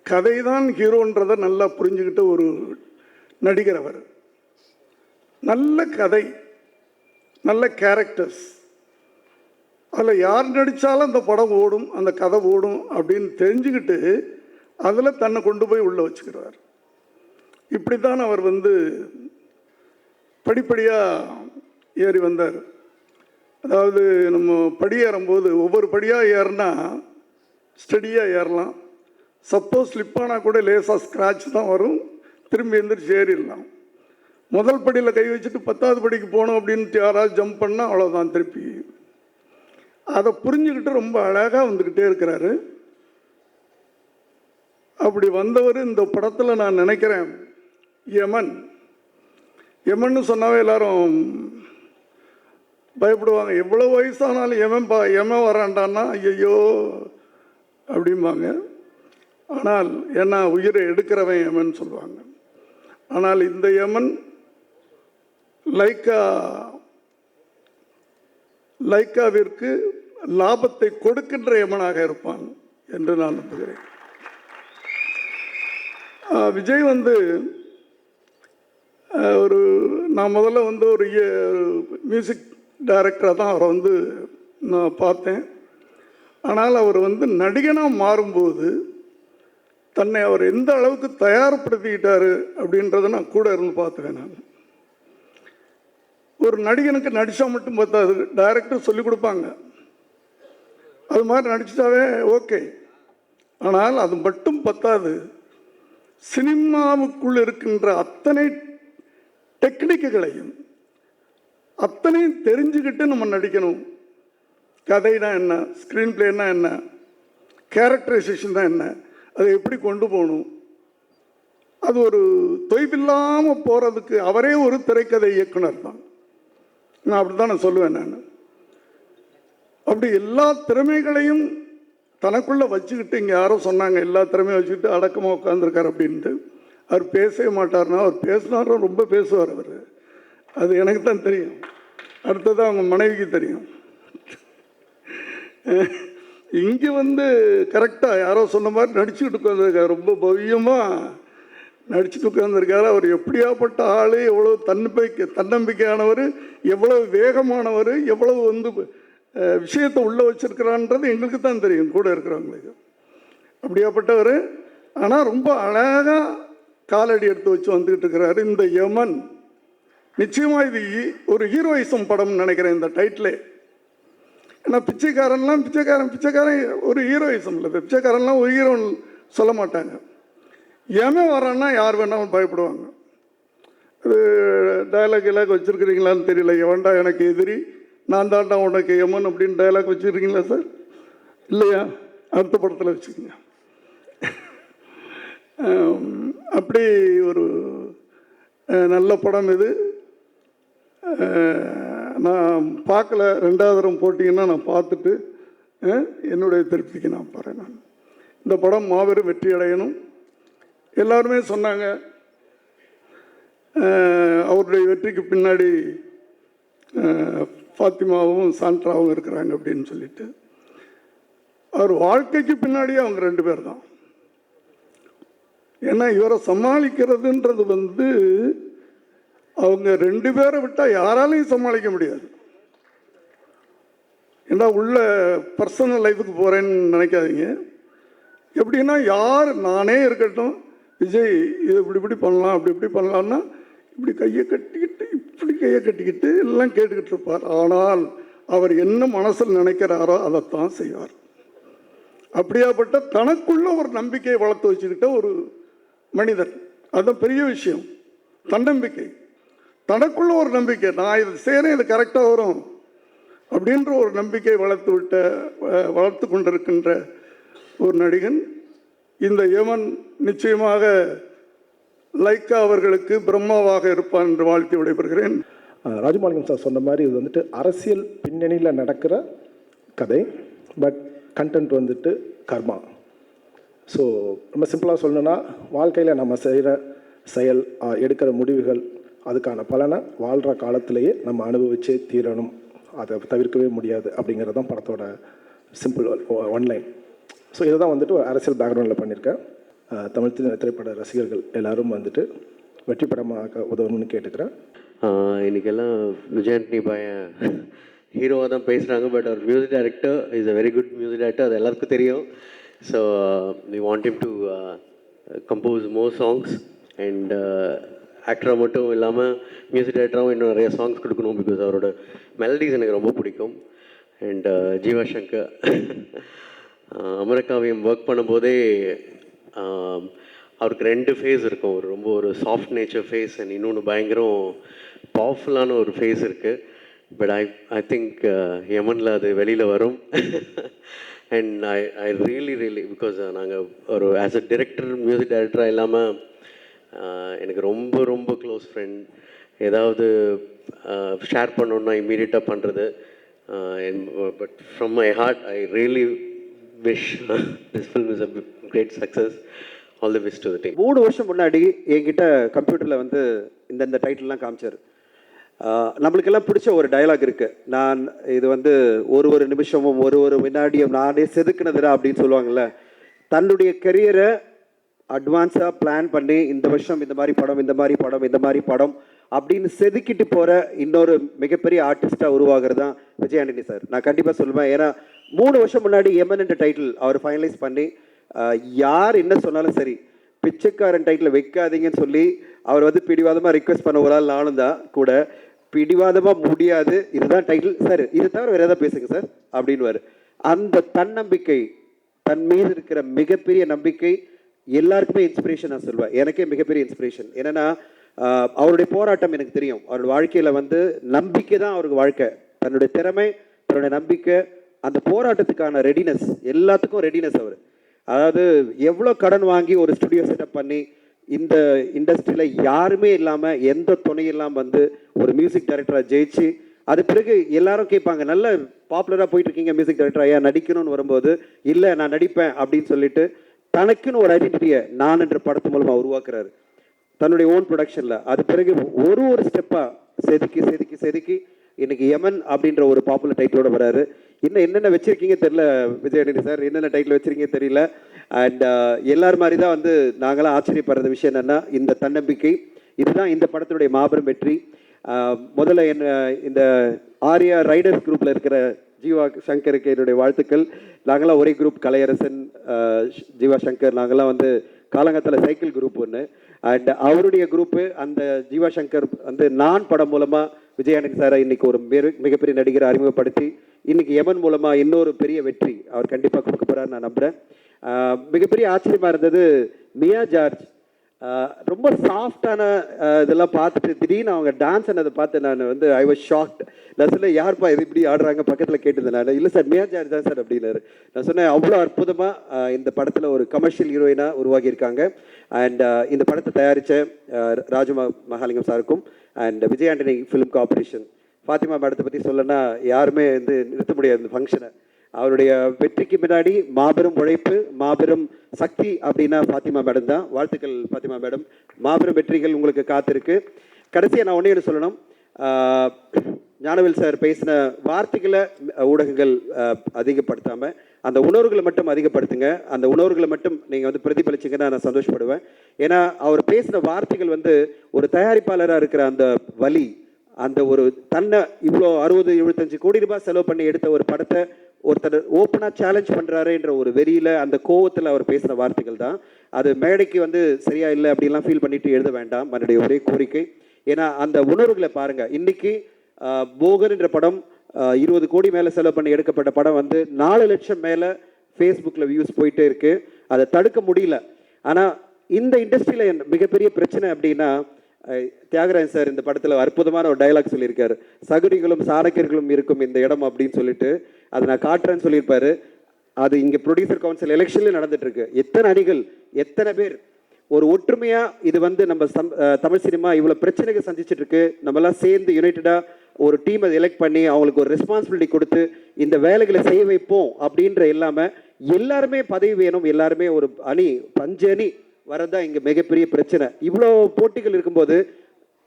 கதை தான் ஹீரோன்றதை நல்லா புரிஞ்சுக்கிட்ட ஒரு நடிகர். அவர் நல்ல கதை, நல்ல கேரக்டர்ஸ், அதில் யார் நடித்தாலும் அந்த படம் ஓடும், அந்த கதை ஓடும் அப்படின்னு தெரிஞ்சுக்கிட்டு அதில் தன்னை கொண்டு போய் உள்ளே வச்சுக்கிறார். இப்படி தான் அவர் படிப்படியாக ஏறி வந்தார். அதாவது நம்ம படி ஏறும்போது ஒவ்வொரு படியாக ஏறினா ஸ்டடியாக ஏறலாம். சப்போஸ் ஸ்லிப்பானா கூட லேசாக ஸ்க்ராட்ச் தான் வரும், திரும்பி எந்திரிச்சு ஏறிடலாம். முதல் படியில் கை வச்சுட்டு 10வது படிக்கு போகணும் அப்படின்ட்டு யாராவது ஜம்ப் பண்ணால் அவ்வளோதான் திருப்பி. அதை புரிஞ்சுக்கிட்டு ரொம்ப அழகாக வந்துக்கிட்டே இருக்கிறாரு. அப்படி வந்தவர் இந்த படத்தில் நான் நினைக்கிறேன், யமன்னு சொன்னாவே எல்லாரும் பயப்படுவாங்க. எவ்வளோ வயசானாலும் யமன் வராண்டான்னா ஐயோ அப்படிம்பாங்க. ஆனால் ஏன்னா உயிரை எடுக்கிறவன் யமன் சொல்லுவாங்க. ஆனால் இந்த யமன் லைக்காவிற்கு லாபத்தை கொடுக்கின்ற யமனாக இருப்பான் என்று நான் நம்புகிறேன். விஜய் நான் முதல்ல ஒரு மியூசிக் டைரக்டராக தான் அவரை நான் பார்த்தேன். ஆனால் அவர் நடிகனாக மாறும்போது தன்னை அவர் எந்த அளவுக்கு தயார்படுத்திக்கிட்டாரு அப்படின்றத நான் கூட இருந்து பார்த்துவேன். நான் ஒரு நடிகனுக்கு நடித்தா மட்டும் பார்த்தாது, டைரக்டர் சொல்லிக் கொடுப்பாங்க, அது மாதிரி நடிச்சிட்டாவே ஓகே. ஆனால் அது மட்டும் பத்தாது, சினிமாவுக்குள் இருக்கின்ற அத்தனை டெக்னிக்குகளையும் அத்தனையும் தெரிஞ்சுக்கிட்டு நம்ம நடிக்கணும். கதைனா என்ன, ஸ்க்ரீன் பிளேனா என்ன, கேரக்டரைசேஷன் தான் என்ன, அதை எப்படி கொண்டு போகணும், அது ஒரு தொய்வில்லாமல் போகிறதுக்கு அவரே ஒரு திரைக்கதை இயக்குனர் தான். நான் அப்படி தான் நான் சொல்லுவேன். நான் அப்படி எல்லா திறமைகளையும் தனக்குள்ளே வச்சுக்கிட்டு, இங்கே யாரோ சொன்னாங்க எல்லா திறமையும் வச்சுக்கிட்டு அடக்கமாக உட்காந்துருக்கார் அப்படின்ட்டு. அவர் பேசவே மாட்டார்னா, அவர் பேசினாரும் ரொம்ப பேசுவார் அவர். அது எனக்கு தான் தெரியும், அடுத்தது அவங்க மனைவிக்கு தெரியும். இங்கே கரெக்டாக யாரோ சொன்ன மாதிரி நடிச்சுக்கிட்டு உட்காந்துருக்காரு, ரொம்ப பவ்யமாக நடிச்சுட்டு உட்காந்துருக்காரு. அவர் எப்படியாப்பட்ட ஆள், எவ்வளோ தன்னம்பிக்கையானவர், எவ்வளோ வேகமானவர், எவ்வளவு விஷயத்தை உள்ளே வச்சுருக்கிறான்றது எங்களுக்கு தான் தெரியும், கூட இருக்கிறவங்களுக்கு. அப்படியாப்பட்டவர். ஆனால் ரொம்ப அழகாக காலடி எடுத்து வச்சு வந்துக்கிட்டு இருக்கிறாரு. இந்த யமன் நிச்சயமாக இது ஒரு ஹீரோயிசம் படம்னு நினைக்கிறேன் இந்த டைட்டிலே. ஏன்னா பிச்சைக்காரன் ஒரு ஹீரோயிசம் இல்லை. பிச்சைக்காரன்லாம் ஒரு ஹீரோன்னு சொல்ல மாட்டாங்க. யமன் வரான்னா யார் வேணாலும் பயப்படுவாங்க. இது டைலாக் வச்சுருக்கிறீங்களான்னு தெரியல. எவன்டா எனக்கு எதிரி, நான் தாண்டா உனக்கு யமன் அப்படின்னு டைலாக் வச்சுருக்கீங்களா சார்? இல்லையா? அடுத்த படத்தில் வச்சுக்கோங்க. அப்படி ஒரு நல்ல படம் இது. நான் பார்க்கல, 2வது தரம் போட்டிங்கன்னா நான் பார்த்துட்டு என்னுடைய திருப்திக்கு நான் பாருங்க. நான் இந்த படம் மாபெரும் வெற்றி அடையணும். எல்லாருமே சொன்னாங்க அவருடைய வெற்றிக்கு பின்னாடி ஃபாத்திமாவும் சாண்ட்ராவும் இருக்கிறாங்க அப்படின்னு சொல்லிட்டு. அவர் வாழ்க்கைக்கு பின்னாடியே அவங்க 2 பேர் தான். ஏன்னா இவரை சமாளிக்கிறதுன்றது வந்து அவங்க 2 பேரை விட்டால் யாராலையும் சமாளிக்க முடியாது. ஏன்னா உள்ள பர்சனல் லைஃபுக்கு போகிறேன்னு நினைக்காதீங்க. எப்படின்னா யார் நானே இருக்கட்டும், விஜய் இது இப்படி பண்ணலாம் இப்படி பண்ணலான்னா இப்படி கையை கட்டிக்கிட்டு இப்படி கையை கட்டிக்கிட்டு எல்லாம் கேட்டுக்கிட்டு இருப்பார். ஆனால் அவர் என்ன மனசில் நினைக்கிறாரோ அதைத்தான் செய்வார். அப்படியாப்பட்ட தனக்குள்ள ஒரு நம்பிக்கையை வளர்த்து வச்சுக்கிட்ட ஒரு மனிதன். அதுதான் பெரிய விஷயம். தன்னம்பிக்கை, தனக்குள்ள ஒரு நம்பிக்கை, நான் இது செய்கிறேன், இது கரெக்டாக வரும் அப்படின்ற ஒரு நம்பிக்கை வளர்த்து கொண்டிருக்கின்ற ஒரு நடிகன். இந்த யமன் நிச்சயமாக லைக்கா அவர்களுக்கு பிரம்மாவாக இருப்பான் என்று வாழ்த்தி விடைபெறுகிறேன். ராஜமாணிக்கம் சார் சொன்ன மாதிரி இது வந்துட்டு அரசியல் பின்னணியில் நடக்கிற கதை, பட் கண்டென்ட் வந்துட்டு கர்மா. ஸோ ரொம்ப சிம்பிளாக சொல்லணுன்னா, வாழ்க்கையில் நம்ம செய்கிற செயல், எடுக்கிற முடிவுகள், அதுக்கான பலனை வாழ்கிற காலத்திலேயே நம்ம அனுபவிச்சே தீரணும், அதை தவிர்க்கவே முடியாது அப்படிங்கிறது தான் படத்தோட சிம்பிள் ஒன்லைன். ஸோ இதை தான் வந்துட்டு ஒரு அரசியல் பேக்ரவுண்டில் பண்ணியிருக்கேன். தமிழ் திரைப்பட ரசிகர்கள் எல்லாரும் வந்துட்டு வெற்றி படமாக உதவணும்னு கேட்டுக்கிறேன். இன்றைக்கெல்லாம் விஜய் ஆண்டனி பையன் ஹீரோவாக தான் பேசுகிறாங்க, பட் அவர் music director is a very good music director, அது எல்லாருக்கும் தெரியும். So we want him to compose more songs and ஆக்டராக மட்டும் இல்லாமல் மியூசிக் டைரக்டராகவும் இன்னும் நிறைய சாங்ஸ் கொடுக்கணும். பிகாஸ் அவரோட மெலடிஸ் எனக்கு ரொம்ப பிடிக்கும். அண்ட் ஜீவா சங்கர் அமரகாவியம் ஒர்க் பண்ணும்போதே அவருக்கு 2 ஃபேஸ் இருக்கும். ரொம்ப ஒரு சாஃப்ட் நேச்சர் ஃபேஸ் அண்ட் இன்னொன்று பயங்கரம் பவர்ஃபுல்லான ஒரு ஃபேஸ் இருக்குது. பட் ஐ திங்க் யமனில் அது வெளியில் வரும். அண்ட் ஐ ரியலி பிகாஸ் நாங்கள் ஒரு ஆஸ் அ டிரெக்டர் மியூசிக் டைரக்டராக இல்லாமல் எனக்கு ரொம்ப க்ளோஸ் ஃப்ரெண்ட். ஏதாவது ஷேர் பண்ணணுன்னா இம்மீடியட்டாக பண்ணுறது. But from my heart I really wish this film is a great success. All the best to the team. 3 வருஷம் முன்னாடி என்கிட்ட கம்ப்யூட்டரில் வந்து இந்த டைட்டில்லாம் காமிச்சார். நம்மளுக்கெல்லாம் பிடிச்ச ஒரு டயலாக் இருக்குது. நான் இது வந்து ஒரு நிமிஷமும் ஒரு வினாடியும் நானே செதுக்குனதுடா அப்படின்னு சொல்லுவாங்கள்ல. தன்னுடைய கெரியரை அட்வான்ஸாக பிளான் பண்ணி இந்த வருஷம் இந்த மாதிரி படம் அப்படின்னு செதுக்கிட்டு போகிற இன்னொரு மிகப்பெரிய ஆர்டிஸ்டாக உருவாகிறது தான் விஜய் ஆண்டனி சார். நான் கண்டிப்பாக சொல்லுவேன். ஏன்னா 3 வருஷம் முன்னாடி எம்என் என்ற டைட்டில் அவர் ஃபைனலைஸ் பண்ணி, யார் என்ன சொன்னாலும் சரி பிச்சைக்காரன் டைட்டில் வைக்காதீங்கன்னு சொல்லி அவர் வந்து பிடிவாதமாக ரிக்வெஸ்ட் பண்ண ஒரு ஆள் நானும் தான் கூட. பிடிவாதமாக முடியாது, இதுதான் டைட்டில் சார், இதை தவிர வேறு எதாவது பேசுங்க சார் அப்படின்வார். அந்த தன்னம்பிக்கை, தன் மீது இருக்கிற மிகப்பெரிய நம்பிக்கை எல்லாருக்குமே இன்ஸ்பிரேஷன். நான் சொல்வேன், எனக்கே மிகப்பெரிய இன்ஸ்பிரேஷன். என்னென்னா அவருடைய போராட்டம் எனக்கு தெரியும். அவருடைய வாழ்க்கையில் வந்து நம்பிக்கை தான் அவருக்கு வாழ்க்கை. தன்னுடைய திறமை, தன்னுடைய நம்பிக்கை, அந்த போராட்டத்துக்கான ரெடினஸ், எல்லாத்துக்கும் ரெடினஸ் அவர். அதாவது எவ்வளோ கடன் வாங்கி ஒரு ஸ்டுடியோ செட்டப் பண்ணி இந்த இண்டஸ்ட்ரியில் யாருமே இல்லாமல் எந்த துணை இல்லாமல் வந்து ஒரு மியூசிக் டைரக்டராக ஜெயிச்சு, அது பிறகு எல்லாரும் கேட்பாங்க, நல்ல பாப்புலராக போயிட்டுருக்கீங்க மியூசிக் டைரக்டர் ஐயா, நடிக்கணும்னு வரும்போது இல்லை நான் நடிப்பேன் அப்படின்னு சொல்லிட்டு தனக்குன்னு ஒரு ஐடென்டிட்டியை நான் என்ற படத்து மூலமாக உருவாக்குறாரு தன்னுடைய ஓன் ப்ரொடக்ஷனில். அது பிறகு ஒரு ஸ்டெப்பாக செதுக்கி இன்னைக்கு யமன் அப்படின்ற ஒரு பாப்புலர் டைட்டிலோட வராரு. இன்னும் என்னென்ன வச்சிருக்கீங்க தெரியல விஜய் ஆண்டனி சார், என்னென்ன டைட்டில் வச்சிருக்கீங்க தெரியல. அண்ட் எல்லார் மாதிரி தான் வந்து நாங்களாம் ஆச்சரியப்படுற விஷயம் என்னென்னா இந்த தன்னம்பிக்கை. இதுதான் இந்த படத்தினுடைய மாபெரும் வெற்றி. முதல்ல இந்த ஆர்யா ரைடர்ஸ் குரூப்பில் இருக்கிற ஜீவா சங்கருக்கு என்னுடைய வாழ்த்துக்கள். நாங்களாம் ஒரே குரூப், கலையரசன், ஜீவா சங்கர், நாங்களாம் வந்து காலங்கத்தில் சைக்கிள் குரூப் ஒன்று. அண்ட் அவருடைய குரூப்பு அந்த ஜீவா சங்கர் வந்து நான் படம் மூலமாக விஜய் ஆண்டனி சாரை இன்னைக்கு ஒரு மிகப்பெரிய நடிகரை அறிமுகப்படுத்தி இன்னைக்கு யமன் மூலமாக இன்னொரு பெரிய வெற்றி அவர் கண்டிப்பாக கொடுக்க போகிறார் நான் நம்புகிறேன். மிகப்பெரிய ஆச்சரியமாக இருந்தது மியா ஜார்ஜ். ரொம்ப சாஃப்டான இதெல்லாம் பார்த்துட்டு திடீர்னு அவங்க டான்ஸ் ஆனதை பார்த்து நான் வந்து ஐ வாஸ் ஷாக்ட். நான் சொன்னேன், யார்ப்பா இது இப்படி ஆடுறாங்க பக்கத்தில் கேட்டிருந்தேன் நான். இல்லை சார் மியா ஜார்ஜ் தான் சார் அப்படின்னாரு. நான் சொன்னேன், அவ்வளோ அற்புதமாக இந்த படத்தில் ஒரு கமர்ஷியல் ஹீரோயினாக உருவாகியிருக்காங்க. அண்ட் இந்த படத்தை தயாரித்த ராஜு மகாலிங்கம் சாருக்கும் and Vijay Antony film corporation, Fathima மேடத்தை பற்றி சொல்லனா யாருமே வந்து நிறுத்த முடியாது இந்த ஃபங்க்ஷனை. அவருடைய வெற்றிக்கு பின்னாடி மாபெரும் உழைப்பு, மாபெரும் சக்தி அப்படின்னா ஃபாத்திமா மேடம் தான். வாழ்த்துக்கள் ஃபாத்திமா மேடம், மாபெரும் வெற்றிகள் உங்களுக்கு காத்திருக்கு. கடைசியாக நான் ஒன்றே சொல்லணும், ஞானவேல் சார் பேசின வார்த்தைகளை ஊடகங்கள் அதிகப்படுத்தாமல் அந்த உணர்வுகளை மட்டும் அதிகப்படுத்துங்க. அந்த உணர்வுகளை மட்டும் நீங்கள் வந்து பிரதிபலிச்சிங்கன்னா நான் சந்தோஷப்படுவேன். ஏன்னா அவர் பேசின வார்த்தைகள் வந்து ஒரு தயாரிப்பாளராக இருக்கிற அந்த வலி, அந்த ஒரு தன்னை இவ்வளோ 60-75 கோடி ரூபாய் செலவு பண்ணி எடுத்த ஒரு படத்தை ஒருத்தர் ஓப்பனாக சேலஞ்ச் பண்ணுறாருன்ற ஒரு வெறியில் அந்த கோவத்தில் அவர் பேசின வார்த்தைகள் தான். அது மேடைக்கு வந்து சரியா இல்லை அப்படின்லாம் ஃபீல் பண்ணிட்டு எழுத வேண்டாம். என்னுடைய ஒரே கோரிக்கை. ஏன்னா அந்த உணர்வுகளை பாருங்கள். இன்றைக்கி போகர்ன்ற படம் 20 கோடி மேலே செலவு பண்ணி எடுக்கப்பட்ட படம் வந்து 4 லட்சம் மேலே ஃபேஸ்புக்கில் வியூஸ் போயிட்டே இருக்குது. அதை தடுக்க முடியல. ஆனால் இந்த இண்டஸ்ட்ரியில் மிகப்பெரிய பிரச்சனை அப்படின்னா, தியாகராஜன் சார் இந்த படத்தில் அற்புதமான ஒரு டைலாக் சொல்லியிருக்காரு. சகுனிகளும் சாணக்கியர்களும் இருக்கும் இந்த இடம் அப்படின்னு சொல்லிட்டு அதை நான் காட்டுறேன்னு சொல்லியிருப்பாரு. அது இங்கே ப்ரொடியூசர் கவுன்சில் எலெக்ஷன்லேயும் நடந்துட்டுருக்கு. எத்தனை அணிகள், எத்தனை பேர் ஒரு ஒற்றுமையாக இது வந்து நம்ம தமிழ் சினிமா இவ்வளோ பிரச்சனைகள் சந்திச்சிட்ருக்கு. நம்மலாம் சேர்ந்து யுனைட்டடாக ஒரு டீமை எலெக்ட் பண்ணி அவங்களுக்கு ஒரு ரெஸ்பான்சிபிலிட்டி கொடுத்து இந்த வேலைகளை செய்ய வைப்போம் அப்படின்ற இல்லாமல் எல்லாருமே பதவி வேணும், எல்லாருமே ஒரு அணி 5 அணி வரதான் இங்கே மிகப்பெரிய பிரச்சனை. இவ்வளோ போட்டிகள் இருக்கும்போது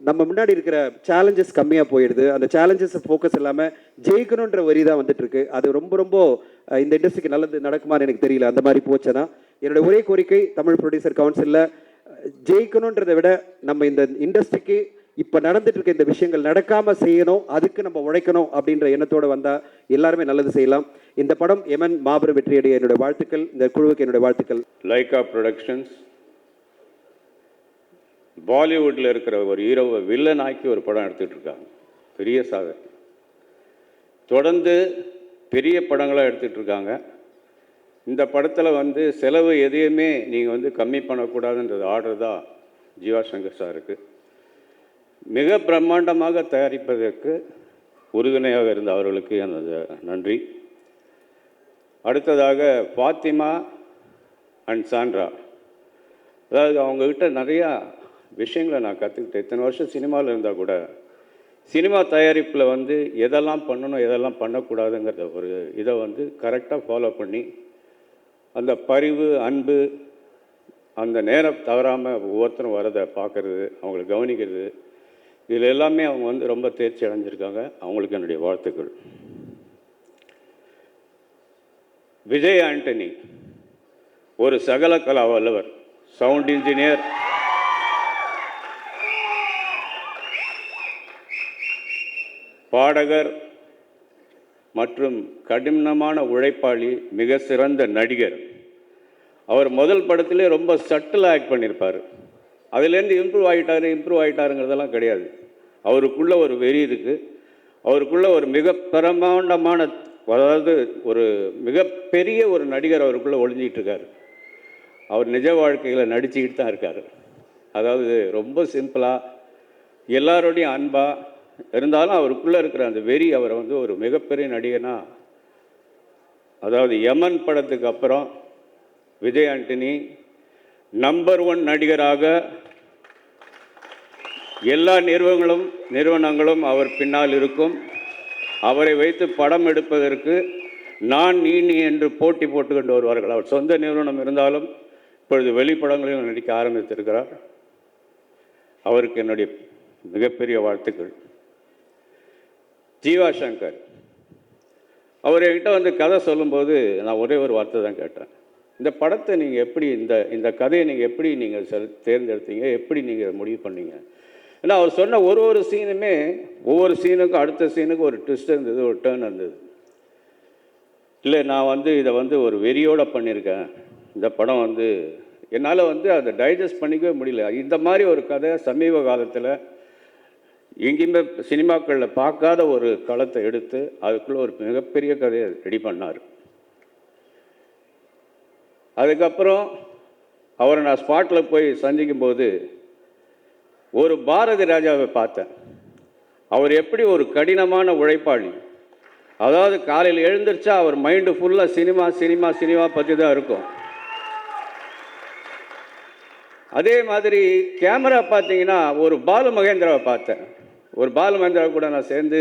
நம்ம முன்னாடி இருக்கிற சேலஞ்சஸ் கம்மியாக போயிடுது. அந்த சேலஞ்சஸ் ஃபோக்கஸ் இல்லாமல் ஜெயிக்கணுன்ற வரி தான் வந்துட்டுருக்கு. அது ரொம்ப ரொம்ப இந்த இண்டஸ்ட்ரிக்கு நல்லது நடக்குமான்னு எனக்கு தெரியல. அந்த மாதிரி போச்சுன்னா என்னோட ஒரே கோரிக்கை, தமிழ் ப்ரொடியூசர் கவுன்சிலில் ஜெயிக்கணுன்றதை விட நம்ம இந்த இண்டஸ்ட்ரிக்கு இப்போ நடந்துட்டு இருக்க இந்த விஷயங்கள் நடக்காமல் செய்யணும், அதுக்கு நம்ம உழைக்கணும் அப்படின்ற எண்ணத்தோடு வந்தால் எல்லாருமே நல்லது செய்யலாம். இந்த படம் எமன் மாபெரும் வெற்றியடைய என்னுடைய வாழ்த்துக்கள். இந்த குழுவுக்கு என்னுடைய வாழ்த்துக்கள். லைகா ப்ரொடக்ஷன்ஸ் பாலிவுட்டில் இருக்கிற ஒரு ஹீரோவை வில்லன் ஆக்கி ஒரு படம் எடுத்துகிட்டு இருக்காங்க. பெரிய சாதனை. தொடர்ந்து பெரிய படங்களாக எடுத்துகிட்டு இருக்காங்க. இந்த படத்தில் வந்து செலவு எதையுமே நீங்கள் வந்து கம்மி பண்ணக்கூடாதுன்றது ஆர்டர் தான் ஜீவா சங்கர் சாருக்கு. மிக பிரம்மாண்டமாக தயாரிப்பதற்கு உறுதுணையாக இருந்த அவர்களுக்கு எனது நன்றி. அடுத்ததாக ஃபாத்திமா அண்ட் சாண்ட்ரா, அதாவது அவங்கக்கிட்ட நிறையா விஷயங்களை நான் கற்றுக்கிட்டேன். இத்தனை வருஷம் சினிமாவில் இருந்தால் கூட சினிமா தயாரிப்பில் வந்து எதெல்லாம் பண்ணணும் எதெல்லாம் பண்ணக்கூடாதுங்கிறத ஒரு இதை வந்து கரெக்டாக ஃபாலோ பண்ணி அந்த பரிவு, அன்பு, அந்த நேரம் தவறாமல் ஒவ்வொருத்தரும் வரதை பார்க்குறது, அவங்களை கவனிக்கிறது, இதில் எல்லாமே அவங்க வந்து ரொம்ப தேர்ச்சி அடைஞ்சிருக்காங்க. அவங்களுக்கு என்னுடைய வாழ்த்துக்கள். விஜய் ஆண்டனி ஒரு சகல கலா வல்லவர், சவுண்ட் இன்ஜினியர், பாடகர் மற்றும் கடினமான உழைப்பாளி, மிக சிறந்த நடிகர். அவர் முதல் படத்திலே ரொம்ப சட்டில் ஆக்ட் பண்ணியிருப்பார். அதுலேருந்து இம்ப்ரூவ் ஆகிட்டாருங்கிறதெல்லாம் கிடையாது. அவருக்குள்ள ஒரு வெறி இருக்குது. அவருக்குள்ள ஒரு மிக பிரமாண்டமான, அதாவது ஒரு மிகப்பெரிய ஒரு நடிகர் அவருக்குள்ளே ஒளிஞ்சிக்கிட்டு இருக்கார். அவர் நிஜ வாழ்க்கையில் நடிச்சுக்கிட்டு தான் இருக்கார். அதாவது ரொம்ப சிம்பிளாக எல்லாரோடையும் அன்பாக இருந்தாலும் அவருக்குள்ளே இருக்கிற அந்த வெறி அவரை வந்து ஒரு மிகப்பெரிய நடிகனாக, அதாவது யமன் படத்துக்கு அப்புறம் விஜய் ஆண்டனி நம்பர் 1 நடிகராக எல்லா நிறுவனங்களும் அவர் பின்னால் இருக்கும். அவரை வைத்து படம் எடுப்பதற்கு நான் நீ என்று போட்டி போட்டுக்கொண்டு வருவார்கள். அவர் சொந்த நிறுவனம் இருந்தாலும் இப்பொழுது வெளிப்படங்களில் நடிக்க ஆரம்பித்திருக்கிறார். அவருக்கு என்னுடைய மிகப்பெரிய வாழ்த்துக்கள். ஜீவா சங்கர் அவர் என்கிட்ட வந்து கதை சொல்லும்போது நான் ஒரே ஒரு வார்த்தை தான் கேட்டேன். இந்த படத்தை நீங்கள் எப்படி, இந்த கதையை நீங்கள் எப்படி தேர்ந்தெடுத்தீங்க, எப்படி நீங்கள் முடிவு பண்ணீங்க? ஏன்னா அவர் சொன்ன ஒரு சீனுமே, ஒவ்வொரு சீனுக்கும் அடுத்த சீனுக்கு ஒரு ட்விஸ்ட் இருந்தது, ஒரு டேர்ன் இருந்தது. இல்லை, நான் வந்து இதை வந்து ஒரு வெறியோடு பண்ணியிருக்கேன். இந்த படம் வந்து என்னால் வந்து அதை டைஜஸ்ட் பண்ணிக்கவே முடியல. இந்த மாதிரி ஒரு கதை சமீப காலத்தில் எங்கேயுமே சினிமாக்களில் பார்க்காத ஒரு களத்தை எடுத்து அதுக்குள்ளே ஒரு மிகப்பெரிய கதையை ரெடி பண்ணார். அதுக்கப்புறம் அவரை நான் ஸ்பாட்டில் போய் சந்திக்கும்போது ஒரு பாரதி ராஜாவை பார்த்தேன். அவர் எப்படி ஒரு கடினமான உழைப்பாளி. அதாவது காலையில் எழுந்திரிச்சா அவர் மைண்டு ஃபுல்லாக சினிமா பற்றி தான் இருக்கும். அதே மாதிரி கேமரா பார்த்தீங்கன்னா ஒரு பாலு மகேந்திராவை பார்த்தேன். ஒரு பாலு மகேந்திரா கூட நான் சேர்ந்து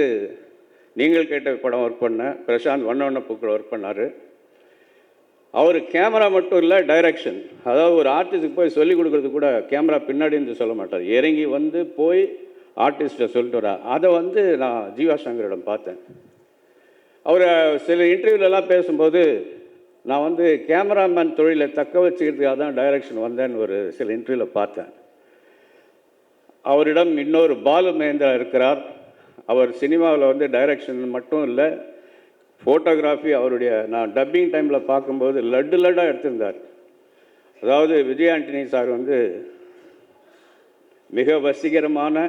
நீங்கள் கேட்ட படம் ஒர்க் பண்ணேன். பிரசாந்த் வண்ண பூக்கள் ஒர்க் பண்ணார். அவர் கேமரா மட்டும் இல்லை, டைரக்ஷன். அதாவது ஒரு ஆர்டிஸ்ட்டுக்கு போய் சொல்லிக் கொடுக்குறது கூட கேமரா பின்னாடி இருந்து சொல்ல மாட்டார், இறங்கி வந்து போய் ஆர்டிஸ்ட்டை சொல்லிட்டு வரா. அதை வந்து நான் ஜீவா சங்கரிடம் பார்த்தேன். அவர் சில இன்டர்வியூலலாம் பேசும்போது நான் வந்து கேமராமேன் தொழிலை தக்க வச்சுக்கிறதுக்காக தான் டைரக்ஷன் வந்தேன்னு ஒரு சில இன்டர்வியூவில் பார்த்தேன். அவரிடம் இன்னொரு பாலு மகேந்திரா இருக்கிறார். அவர் சினிமாவில் வந்து டைரக்ஷன் மட்டும் இல்லை, ஃபோட்டோகிராஃபி அவருடைய நான் டப்பிங் டைமில் பார்க்கும்போது லட்டாக எடுத்திருந்தார். அதாவது விஜய் ஆண்டனி சார் வந்து மிக வசீகரமான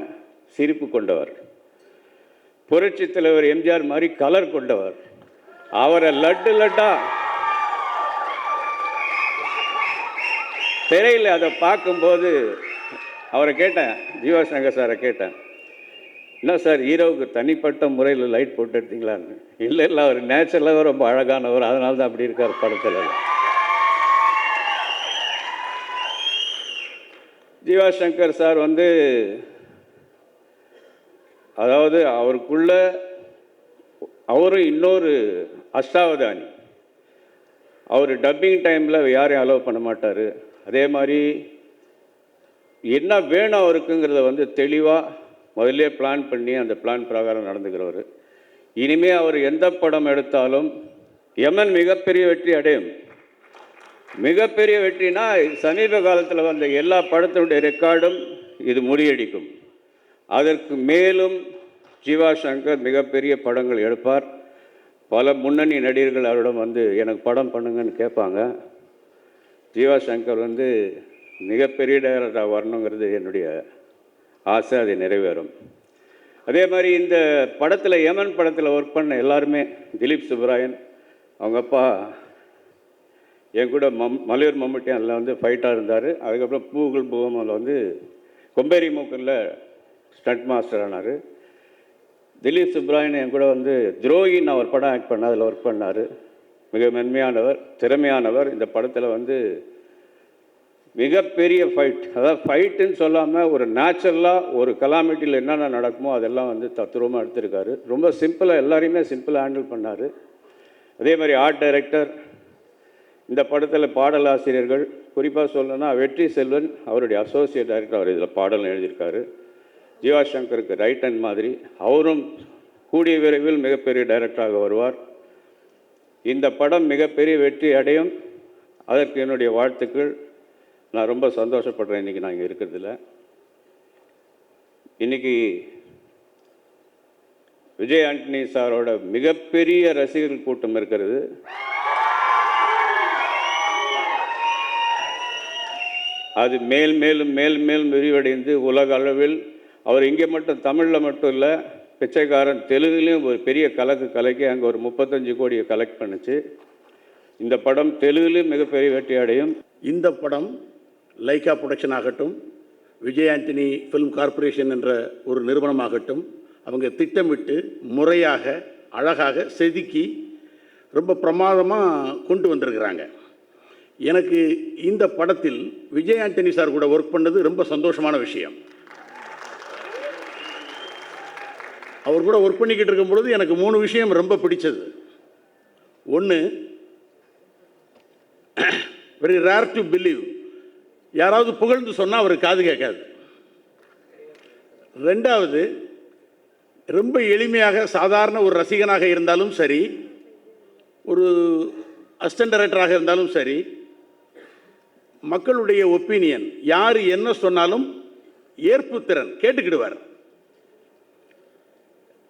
சிரிப்பு கொண்டவர், புரட்சி தலைவர் எம்ஜிஆர் மாதிரி கலர் கொண்டவர். அவரை லட்டா திரையில் அதை பார்க்கும்போது அவரை கேட்டேன், ஜீவா சங்கர் சாரை கேட்டேன், என்ன சார் ஹீரோவுக்கு தனிப்பட்ட முறையில் லைட் போட்டு எடுத்தீங்களான்னு. இல்லை அவர் நேச்சுரலாக ரொம்ப அழகானவர், அதனால தான் அப்படி இருக்கார் படத்தில். ஜீவா சங்கர் சார் வந்து அதாவது அவருக்குள்ள அவரும் இன்னொரு அஷ்டாவதானி. அவர் டப்பிங் டைமில் யாரையும் அலோவ் பண்ண மாட்டார். அதே மாதிரி என்ன வேணும் அவருக்குங்கிறத வந்து தெளிவாக முதல்ல பிளான் பண்ணி அந்த பிளான் பிரகாரம் நடந்துக்கிறவர். இனிமேல் அவர் எந்த படம் எடுத்தாலும் எமன் மிகப்பெரிய வெற்றி அடையும். மிகப்பெரிய வெற்றினா சமீப காலத்தில் வந்த எல்லா படத்தினுடைய ரெக்கார்டும் இது முறியடிக்கும். அதற்கு மேலும் ஜீவா சங்கர் மிகப்பெரிய படங்கள் எடுப்பார். பல முன்னணி நடிகர்கள் அவரிடம் வந்து எனக்கு படம் பண்ணுங்கன்னு கேட்பாங்க. ஜீவா சங்கர் வந்து மிகப்பெரிய டைரக்டராக வரணுங்கிறது என்னுடைய ஆசை, அது நிறைவேறும். அதே மாதிரி இந்த படத்தில் யமன் படத்தில் ஒர்க் பண்ண எல்லாருமே, திலீப் சுப்ராயன் அவங்க அப்பா என் கூட மலையூர் மம்முட்டி அதில் வந்து ஃபைட்டாக இருந்தார். அதுக்கப்புறம் பூகுல் பூகமில் வந்து கொம்பேரி மூக்கனில் ஸ்டண்ட் மாஸ்டர் ஆனார். திலீப் சுப்ராயன் என் கூட வந்து துரோகின்னு ஒரு படம் ஆக்ட் பண்ண அதில் ஒர்க் பண்ணார். மிக மென்மையானவர், திறமையானவர். இந்த படத்தில் வந்து மிகப்பெரிய ஃபைட், அதாவது ஃபைட்டுன்னு சொல்லாமல் ஒரு நேச்சுரலாக ஒரு கலாமிட்டியில் என்னென்ன நடக்குமோ அதெல்லாம் வந்து தத்துரூபமாக எடுத்திருக்காரு. ரொம்ப சிம்பிளாக எல்லாரையுமே சிம்பிளாக ஹேண்டில் பண்ணார். அதே மாதிரி ஆர்ட் டைரக்டர், இந்த படத்தில் பாடலாசிரியர்கள், குறிப்பாக சொல்லணும்னா வெற்றி செல்வன் அவருடைய அசோசியேட் டைரக்டர், அவர் இதில் பாடல் எழுதியிருக்காரு. ஜீவா சங்கருக்கு ரைட் ஹேண்ட் மாதிரி, அவரும் கூடிய விரைவில் மிகப்பெரிய டைரக்டராக வருவார். இந்த படம் மிகப்பெரிய வெற்றி அடையும். அதற்கு என்னுடைய வாழ்த்துக்கள். நான் ரொம்ப சந்தோஷப்படுறேன் இன்றைக்கி நான் இங்கே இருக்கிறதுல. இன்றைக்கி விஜய் ஆண்டனி சாரோட மிகப்பெரிய ரசிகர்கள் கூட்டம் இருக்கிறது. அது மேலும் விரிவடைந்து உலக அளவில் அவர் இங்கே மட்டும் தமிழில் மட்டும் இல்லை, பிச்சைக்காரன் தெலுங்குலேயும் ஒரு பெரிய கலக்கி அங்கே ஒரு 35 கோடியை கலெக்ட் பண்ணுச்சு. இந்த படம் தெலுங்குலேயும் மிகப்பெரிய வெற்றி அடையும். இந்த படம் லைக்கா ப்ரொடக்ஷன் ஆகட்டும், விஜய் ஆண்டனி ஃபிலிம் கார்ப்பரேஷன் என்ற ஒரு நிறுவனமாகட்டும், அவங்க திட்டமிட்டு முறையாக அழகாக செதுக்கி ரொம்ப பிரமாதமாக கொண்டு வந்திருக்கிறாங்க. எனக்கு இந்த படத்தில் விஜய் ஆண்டனி சார் கூட ஒர்க் பண்ணது ரொம்ப சந்தோஷமான விஷயம். அவர் கூட ஒர்க் பண்ணிக்கிட்டு இருக்கும் பொழுது எனக்கு 3 விஷயம் ரொம்ப பிடிச்சது. ஒன்று, வெரி ரேர் டு பிலீவ், யாராவது புகழ்ந்து சொன்னால் அவர் காது கேட்காது. 2வது, ரொம்ப எளிமையாக சாதாரண ஒரு ரசிகனாக இருந்தாலும் சரி, ஒரு அசிஸ்டன்ட் டைரக்டராக இருந்தாலும் சரி, மக்களுடைய ஒப்பீனியன் யார் என்ன சொன்னாலும் ஏற்புத்திறன் கேட்டுக்கிடுவார்.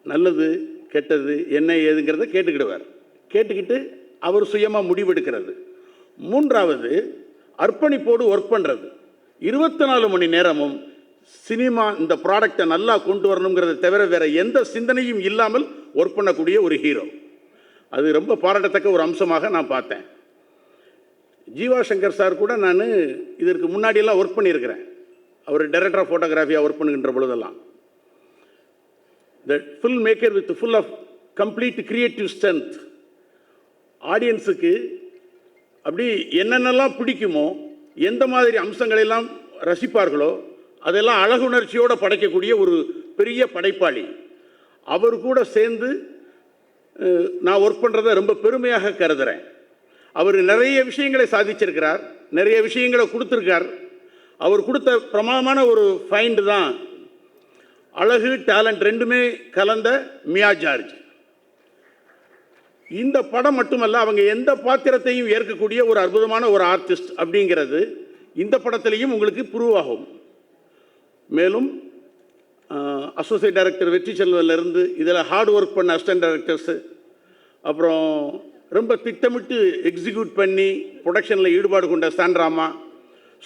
நல்லது கெட்டது என்ன ஏதுங்கிறத கேட்டுக்கிடுவார். கேட்டுக்கிட்டு அவர் சுயமாக முடிவெடுக்கிறது. 3வது, அர்ப்பணிப்போடு ஒர்க் பண்ணுறது. 24 மணி நேரமும் சினிமா இந்த ப்ராடக்டை நல்லா கொண்டு வரணுங்கிறத தவிர வேறு எந்த சிந்தனையும் இல்லாமல் ஒர்க் பண்ணக்கூடிய ஒரு ஹீரோ. அது ரொம்ப பாராட்டத்தக்க ஒரு அம்சமாக நான் பார்த்தேன். ஜீவா சங்கர் சார் கூட நான் இதற்கு முன்னாடியெல்லாம் ஒர்க் பண்ணியிருக்கிறேன். அவர் டைரக்டர் ஆஃப் ஃபோட்டோகிராஃபியாக ஒர்க் பண்ணுகின்ற பொழுதெல்லாம் the film maker with full of complete creative strength. ஆடியன்ஸுக்கு அப்படி என்னென்னலாம் பிடிக்குமோ, எந்த மாதிரி அம்சங்களெல்லாம் ரசிப்பார்களோ அதெல்லாம் அழகுணர்ச்சியோடு படைக்கக்கூடிய ஒரு பெரிய படைப்பாளி. அவர் கூட சேர்ந்து நான் ஒர்க் பண்ணுறதை ரொம்ப பெருமையாக கருதுகிறேன். அவர் நிறைய விஷயங்களை சாதிச்சிருக்கிறார், நிறைய விஷயங்களை கொடுத்துருக்கார். அவர் கொடுத்த பிரமாதமான ஒரு ஃபைண்டு தான் அழகு டேலண்ட் ரெண்டுமே கலந்த மியா ஜார்ஜ். இந்த படம் மட்டுமல்ல, அவங்க எந்த பாத்திரத்தையும் ஏற்கக்கூடிய ஒரு அற்புதமான ஒரு ஆர்டிஸ்ட் அப்படிங்கிறது இந்த படத்திலையும் உங்களுக்கு ப்ரூவ் ஆகும். மேலும் அசோசியேட் டைரக்டர் வெற்றி செல்வனிலிருந்து இதில் ஹார்ட் ஒர்க் பண்ண அசிஸ்டன்ட் டைரக்டர்ஸு, அப்புறம் ரொம்ப திட்டமிட்டு எக்ஸிக்யூட் பண்ணி ப்ரொடக்ஷனில் ஈடுபாடு கொண்ட சாண்ட்ராமா,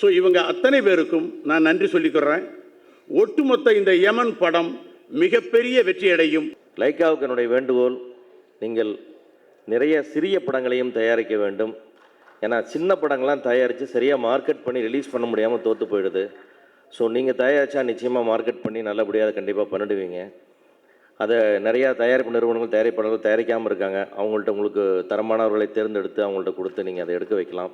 ஸோ இவங்க அத்தனை பேருக்கும் நான் நன்றி சொல்லிக்கிறேன். ஒட்டுமொத்த இந்த யமன் படம் மிகப்பெரிய வெற்றியடையும். லைக்காவுக்கு என்னுடைய வேண்டுகோள், நீங்கள் நிறைய சிறிய படங்களையும் தயாரிக்க வேண்டும். ஏன்னா சின்ன படங்கள்லாம் தயாரித்து சரியாக மார்க்கெட் பண்ணி ரிலீஸ் பண்ண முடியாமல் தோற்று போயிடுது. ஸோ நீங்கள் தயாரித்தா நிச்சயமாக மார்க்கெட் பண்ணி நல்லபடியாக அதை கண்டிப்பாக பண்ணிடுவீங்க. அதை நிறையா தயாரிப்பு நிறுவனங்கள் தயாரிப்பாளர்கள் தயாரிக்காமல் இருக்காங்க. அவங்கள்ட்ட உங்களுக்கு தரமானவர்களை தேர்ந்தெடுத்து அவங்கள்ட்ட கொடுத்து நீங்கள் அதை எடுக்க வைக்கலாம்.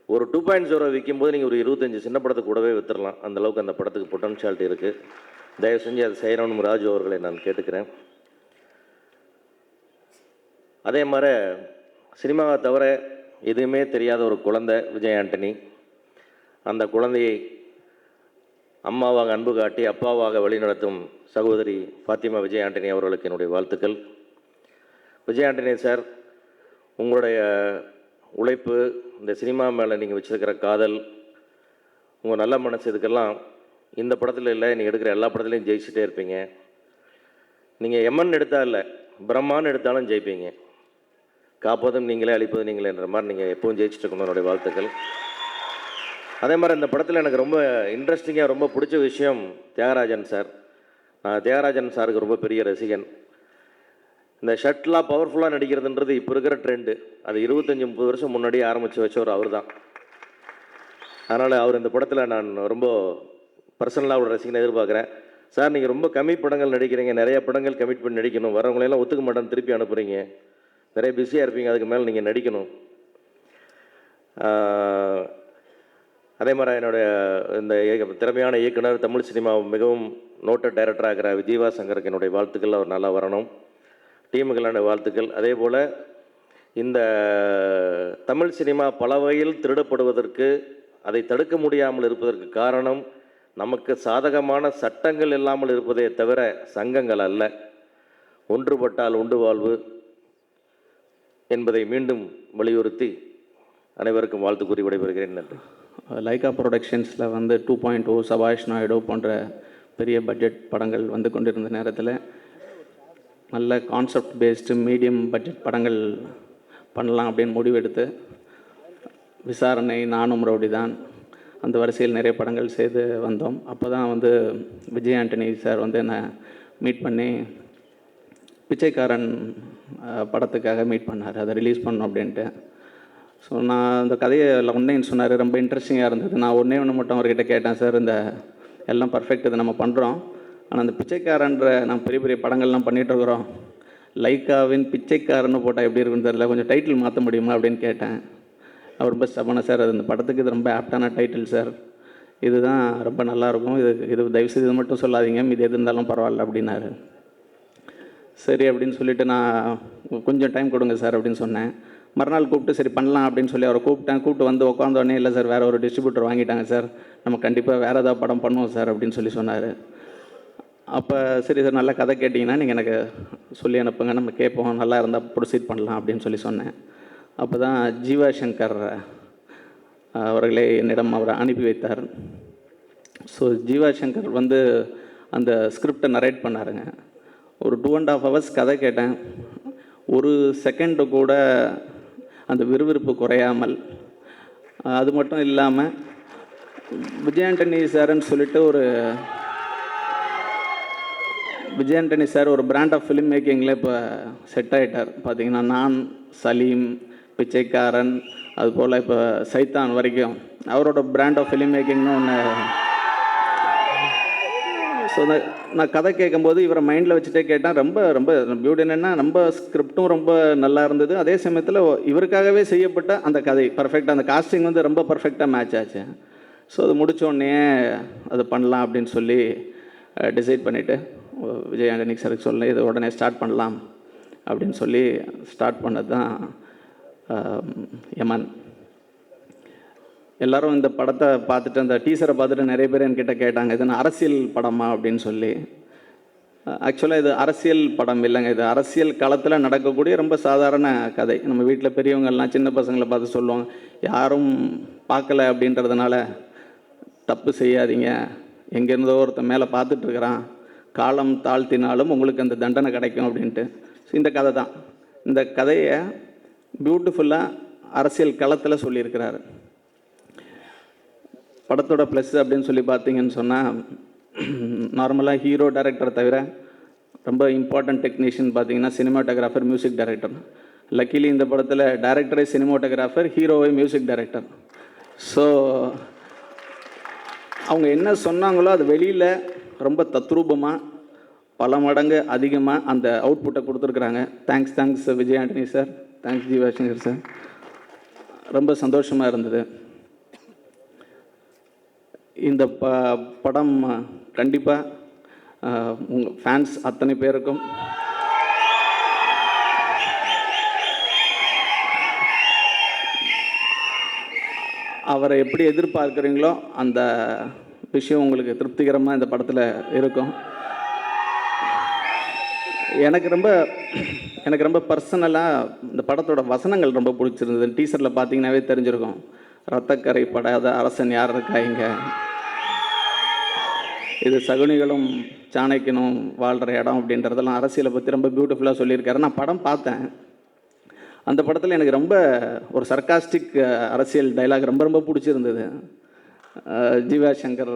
ஒரு 2.0 விற்கும்போது நீங்கள் ஒரு 25 சின்ன படத்தை கூடவே விற்றுடலாம். அந்தளவுக்கு அந்த படத்துக்கு பொட்டன்ஷியாலிட்டி இருக்குது. தயவு செஞ்சு அதை செய்யணும்னு ராஜு அவர்களை நான் கேட்டுக்கிறேன். அதே மாதிரி சினிமாவை தவிர எதுவுமே தெரியாத ஒரு குழந்தை விஜய் ஆண்டனி. அந்த குழந்தையை அம்மாவாக அன்பு காட்டி அப்பாவாக வழிநடத்தும் சகோதரி ஃபாத்திமா விஜய் ஆண்டனி அவர்களுக்கு என்னுடைய வாழ்த்துக்கள். விஜய் ஆண்டனி சார், உங்களுடைய உழைப்பு, இந்த சினிமா மேலே நீங்கள் வச்சுருக்கிற காதல், உங்கள் நல்ல மனசு, இதுக்கெல்லாம் இந்த படத்தில் இல்லை, நீங்கள் எடுக்கிற எல்லா படத்துலையும் ஜெயிச்சுட்டே இருப்பீங்க. நீங்கள் எமன் எடுத்தால் இல்லை, பிரம்மான்னு எடுத்தாலும் ஜெயிப்பீங்க. காப்பதும் நீங்களே அழிப்பதும் நீங்களேன்ற மாதிரி நீங்கள் எப்பவும் ஜெயிச்சுட்டு இருக்கணும். என்னுடைய வாழ்த்துக்கள். அதே மாதிரி இந்த படத்தில் எனக்கு ரொம்ப இன்ட்ரெஸ்டிங்காக ரொம்ப பிடிச்ச விஷயம் தியாகராஜன் சார். நான் தியாகராஜன் சாருக்கு ரொம்ப பெரிய ரசிகன். இந்த ஷர்ட்லாம் பவர்ஃபுல்லாக நடிக்கிறதுன்றது இப்போ இருக்கிற ட்ரெண்டு. அது 25-30 வருஷம் முன்னாடியே ஆரம்பித்து வச்சவர் அவர் தான். அதனால் அவர் இந்த படத்தில் நான் ரொம்ப பர்சனலாக ஒரு ரசிகனை எதிர்பார்க்குறேன். சார், நீங்கள் ரொம்ப கம்மி படங்கள் நடிக்கிறீங்க, நிறைய படங்கள் கமிட் பண்ணி நடிக்கணும். வரவங்களையெல்லாம் ஒத்துக்க மாட்டேன்னு திருப்பி அனுப்புகிறீங்க. நிறைய பிஸியாக இருப்பீங்க, அதுக்கு மேலே நீங்கள் நடிக்கணும். அதே மாதிரி என்னுடைய இந்த திறமையான இயக்குனர், தமிழ் சினிமா மிகவும் நோட்டட் டைரக்டராக இருக்கிற விஜயவா சங்கருக்கு என்னுடைய வாழ்த்துக்கள். அவர் நல்லா வரணும். டீமுகளான வாழ்த்துக்கள். அதே போல் இந்த தமிழ் சினிமா பல வகையில் திருடப்படுவதற்கு, அதை தடுக்க முடியாமல் இருப்பதற்கு காரணம் நமக்கு சாதகமான சட்டங்கள் இல்லாமல் இருப்பதே தவிர சங்கங்கள் அல்ல. ஒன்றுபட்டால் உண்டு வாழ்வு என்பதை மீண்டும் வலியுறுத்தி அனைவருக்கும் வாழ்த்து கூறி விடைபெறுகிறேன். நன்றி. லைக்கா ப்ரொடக்ஷன்ஸில் வந்து 2.0, சபாஷ் நாயுடு போன்ற பெரிய பட்ஜெட் படங்கள் வந்து கொண்டிருந்த நேரத்தில் நல்ல கான்செப்ட் பேஸ்டு மீடியம் பட்ஜெட் படங்கள் பண்ணலாம் அப்படின்னு முடிவெடுத்து விசாரணை, நானும் ரவுடி தான், அந்த வரிசையில் நிறைய படங்கள் செய்து வந்தோம். அப்போ தான் வந்து விஜய் ஆண்டனி சார் வந்து என்னை மீட் பண்ணி பிச்சைக்காரன் படத்துக்காக மீட் பண்ணார், அதை ரிலீஸ் பண்ணணும் அப்படின்ட்டு. ஸோ நான் அந்த கதையை ஒன்றைன்னு சொன்னார், ரொம்ப இன்ட்ரெஸ்டிங்காக இருந்தது. நான் ஒன்று மட்டும் அவர்கிட்ட கேட்டேன், சார் இந்த எல்லாம் பர்ஃபெக்ட், இதை நம்ம பண்ணுறோம், ஆனால் அந்த பிச்சைக்காரன்ற நான் பெரிய பெரிய படங்கள்லாம் பண்ணிகிட்ருக்குறோம், லைக்காவின் பிச்சைக்காரன்னு போட்டால் எப்படி இருக்குன்னு தெரியல, கொஞ்சம் டைட்டில் மாற்ற முடியுமா அப்படின்னு கேட்டேன். அவர் ரொம்ப ஸ்டபனா, சார் அது இந்த படத்துக்கு இது ரொம்ப ஆப்டான டைட்டில் சார், இதுதான் ரொம்ப நல்லாயிருக்கும், இது தயவுசெய்து இது மட்டும் சொல்லாதீங்க, இது எது இருந்தாலும் பரவாயில்ல அப்படின்னாரு. சரி அப்படின்னு சொல்லிவிட்டு நான் கொஞ்சம் டைம் கொடுங்க சார் அப்படின்னு சொன்னேன். மறுநாள் கூப்பிட்டு சரி பண்ணலாம் அப்படின்னு சொல்லி அவரை கூப்பிட்டு வந்து உட்காந்தோடனே, இல்லை சார் வேறு ஒரு டிஸ்ட்ரிபியூட்டர் வாங்கிட்டாங்க சார், நம்ம கண்டிப்பாக வேறு ஏதாவது படம் பண்ணுவோம் சார் அப்படின்னு சொன்னார். அப்போ சரி சார், நல்ல கதை கேட்டிங்கன்னா நீங்கள் எனக்கு சொல்லி அனுப்புங்க, நம்ம கேட்போம், நல்லா இருந்தால் ப்ரொசீட் பண்ணலாம் அப்படின்னு சொன்னேன். அப்போ தான் ஜீவா சங்கர் அவர்களே என்னிடம் அவரை அனுப்பி வைத்தார். ஸோ ஜீவா சங்கர் வந்து அந்த ஸ்கிரிப்டை நரேட் பண்ணாருங்க. ஒரு 2.5 hours கதை கேட்டேன். ஒரு செகண்டு கூட அந்த விறுவிறுப்பு குறையாமல், அது மட்டும் இல்லாமல் விஜய் ஆண்டனி சார்ன்னு சொல்லிட்டு விஜய் ஆண்டனி சார் ஒரு பிராண்ட் ஆஃப் ஃபிலிம் மேக்கிங்கில் இப்போ செட் ஆகிட்டார். பார்த்திங்கன்னா நான், சலீம், பிச்சைக்காரன், அதுபோல் இப்போ சைத்தான் வரைக்கும் அவரோட பிராண்ட் ஆஃப் ஃபிலிம் மேக்கிங்னு ஒன்று. ஸோ நான் கதை கேட்கும்போது இவரை மைண்டில் வச்சுட்டே கேட்டேன். ரொம்ப ரொம்ப பியூட்டி என்னென்னா, நம்ம ஸ்கிரிப்டும் ரொம்ப நல்லா இருந்தது, அதே சமயத்தில் இவருக்காகவே செய்யப்பட்ட அந்த கதை பர்ஃபெக்டாக, அந்த காஸ்டிங் வந்து ரொம்ப பர்ஃபெக்டாக மேட்ச் ஆச்சு. ஸோ அது முடித்தோடனே அது பண்ணலாம் அப்படின்னு சொல்லி டிசைட் பண்ணிவிட்டு விஜய் ஆண்டனி சாருக்கு சொல்லி இது உடனே ஸ்டார்ட் பண்ணலாம் அப்படின்னு சொல்லி ஸ்டார்ட் பண்ணது தான் யமன். எல்லோரும் இந்த படத்தை பார்த்துட்டு, அந்த டீசரை பார்த்துட்டு நிறைய பேர் என்கிட்ட கேட்டாங்க, இது அரசியல் படமா அப்படின்னு சொல்லி. ஆக்சுவலாக இது அரசியல் படம் இல்லைங்க, இது அரசியல் களத்தில் நடக்கக்கூடிய ரொம்ப சாதாரண கதை. நம்ம வீட்டில் பெரியவங்கள்லாம் சின்ன பசங்களை பார்த்து சொல்லுவாங்க, யாரும் பார்க்கல அப்படின்றதுனால தப்பு செய்யாதீங்க, எங்கேருந்தோ ஒருத்தன் மேலே பார்த்துட்ருக்குறான், காலம் தாழ்த்தினாலும் உங்களுக்கு அந்த தண்டனை கிடைக்கும் அப்படின்ட்டு. ஸோ இந்த கதை தான். இந்த கதையை பியூட்டிஃபுல்லாக அரசியல் களத்தில் சொல்லியிருக்கிறாரு. படத்தோட ப்ளஸ் அப்படின்னு சொல்லி பார்த்தீங்கன்னு சொன்னால், நார்மலாக ஹீரோ டைரக்டரை தவிர ரொம்ப இம்பார்ட்டன்ட் டெக்னீஷியன் பார்த்தீங்கன்னா சினிமாட்டோகிராஃபர், மியூசிக் டைரக்டர். லக்கிலி இந்த படத்தில் டைரக்டரே சினிமாட்டோகிராஃபர், ஹீரோவே மியூசிக் டைரக்டர். ஸோ அவங்க என்ன சொன்னாங்களோ அது வெளியில் ரொம்ப தத்ரூபமாக பல மடங்கு அதிகமாக அந்த அவுட்புட்டை கொடுத்துருக்குறாங்க. Thanks Vijay Antony sir, thanks Jeeva Shankar sir. ரொம்ப சந்தோஷமாக இருந்தது. இந்த படம் கண்டிப்பாக உங்கள் ஃபேன்ஸ் அத்தனை பேருக்கும் அவரை எப்படி எதிர்பார்க்குறீங்களோ அந்த விஷயம் உங்களுக்கு திருப்திகரமாக இந்த படத்தில் இருக்கும். எனக்கு ரொம்ப பர்சனலாக இந்த படத்தோட வசனங்கள் ரொம்ப பிடிச்சிருந்தது. டீசரில் பார்த்தீங்கன்னாவே தெரிஞ்சிருக்கும், ரத்தக்கரை படாத அரசன் யார் இருக்கா இங்கே, இது சகுனிகளும் சாணக்கியனும் வாழ்கிற இடம் அப்படின்றதெல்லாம் அரசியலை பற்றி ரொம்ப பியூட்டிஃபுல்லாக சொல்லியிருக்காரு. நான் படம் பார்த்தேன். அந்த படத்தில் எனக்கு ரொம்ப ஒரு சர்க்காஸ்டிக் அரசியல் டைலாக் ரொம்ப பிடிச்சிருந்தது. ஜீவா சங்கர்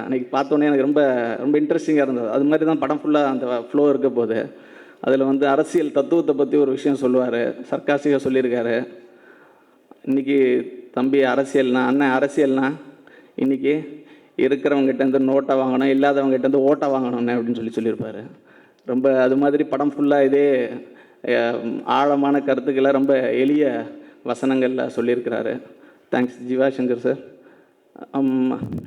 அன்றைக்கி பார்த்தோன்னே எனக்கு ரொம்ப இன்ட்ரெஸ்டிங்காக இருந்தது. அது மாதிரி தான் படம் ஃபுல்லாக அந்த ஃப்ளோ இருக்க போது அதில் வந்து அரசியல் தத்துவத்தை பற்றி ஒரு விஷயம் சொல்லுவார், சர்க்காஸ்டிக்காக சொல்லியிருக்காரு. இன்றைக்கி தம்பி அரசியல்னா, அண்ணன் அரசியல்னா இன்றைக்கி இருக்கிறவங்ககிட்டேருந்து நோட்டை வாங்கணும், இல்லாதவங்ககிட்டேருந்து ஓட்டை வாங்கணும்னு அப்படின்னு சொல்லியிருப்பார். ரொம்ப அது மாதிரி படம் ஃபுல்லாக இதே ஆழமான கருத்துக்களை ரொம்ப எளிய வசனங்களில் சொல்லியிருக்கிறாரு. Thanks Jeeva Shankar sir.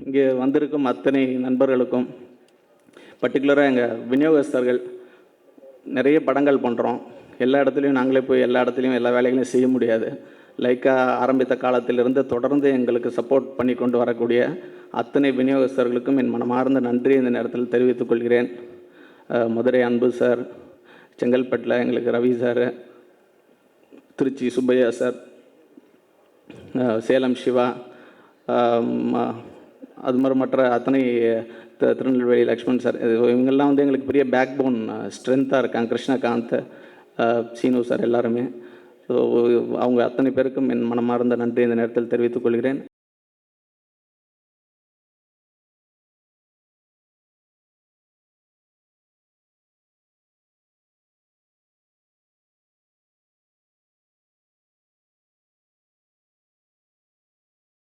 இங்கே வந்திருக்கும் அத்தனை நண்பர்களுக்கும், பர்டிகுலராக எங்கள் விநியோகஸ்தர்கள், நிறைய படங்கள் பண்ணுறோம், எல்லா இடத்துலையும் நாங்களே போய் எல்லா இடத்துலையும் எல்லா வேலைகளையும் செய்ய முடியாது. லைக்கா ஆரம்பித்த காலத்திலிருந்து தொடர்ந்து எங்களுக்கு சப்போர்ட் பண்ணி கொண்டு வரக்கூடிய அத்தனை விநியோகஸ்தர்களுக்கும் என் மனமார்ந்த நன்றி இந்த நேரத்தில் தெரிவித்துக் கொள்கிறேன். மதுரை அன்பு சார், செங்கல்பட்டில் எங்களுக்கு ரவி சார், திருச்சி சுப்பையா சார், சேலம் சிவா, அது மாதிரி மற்ற அத்தனை திருநெல்வேலி லக்ஷ்மண் சார், இவங்கெல்லாம் வந்து எங்களுக்கு பெரிய பேக் போன் ஸ்ட்ரென்த்தாக இருக்காங்க. கிருஷ்ணகாந்த், சீனு சார் எல்லாருமே. ஸோ அவங்க அத்தனை பேருக்கும் என் மனமார்ந்த நன்றி இந்த நேரத்தில் தெரிவித்துக் கொள்கிறேன்.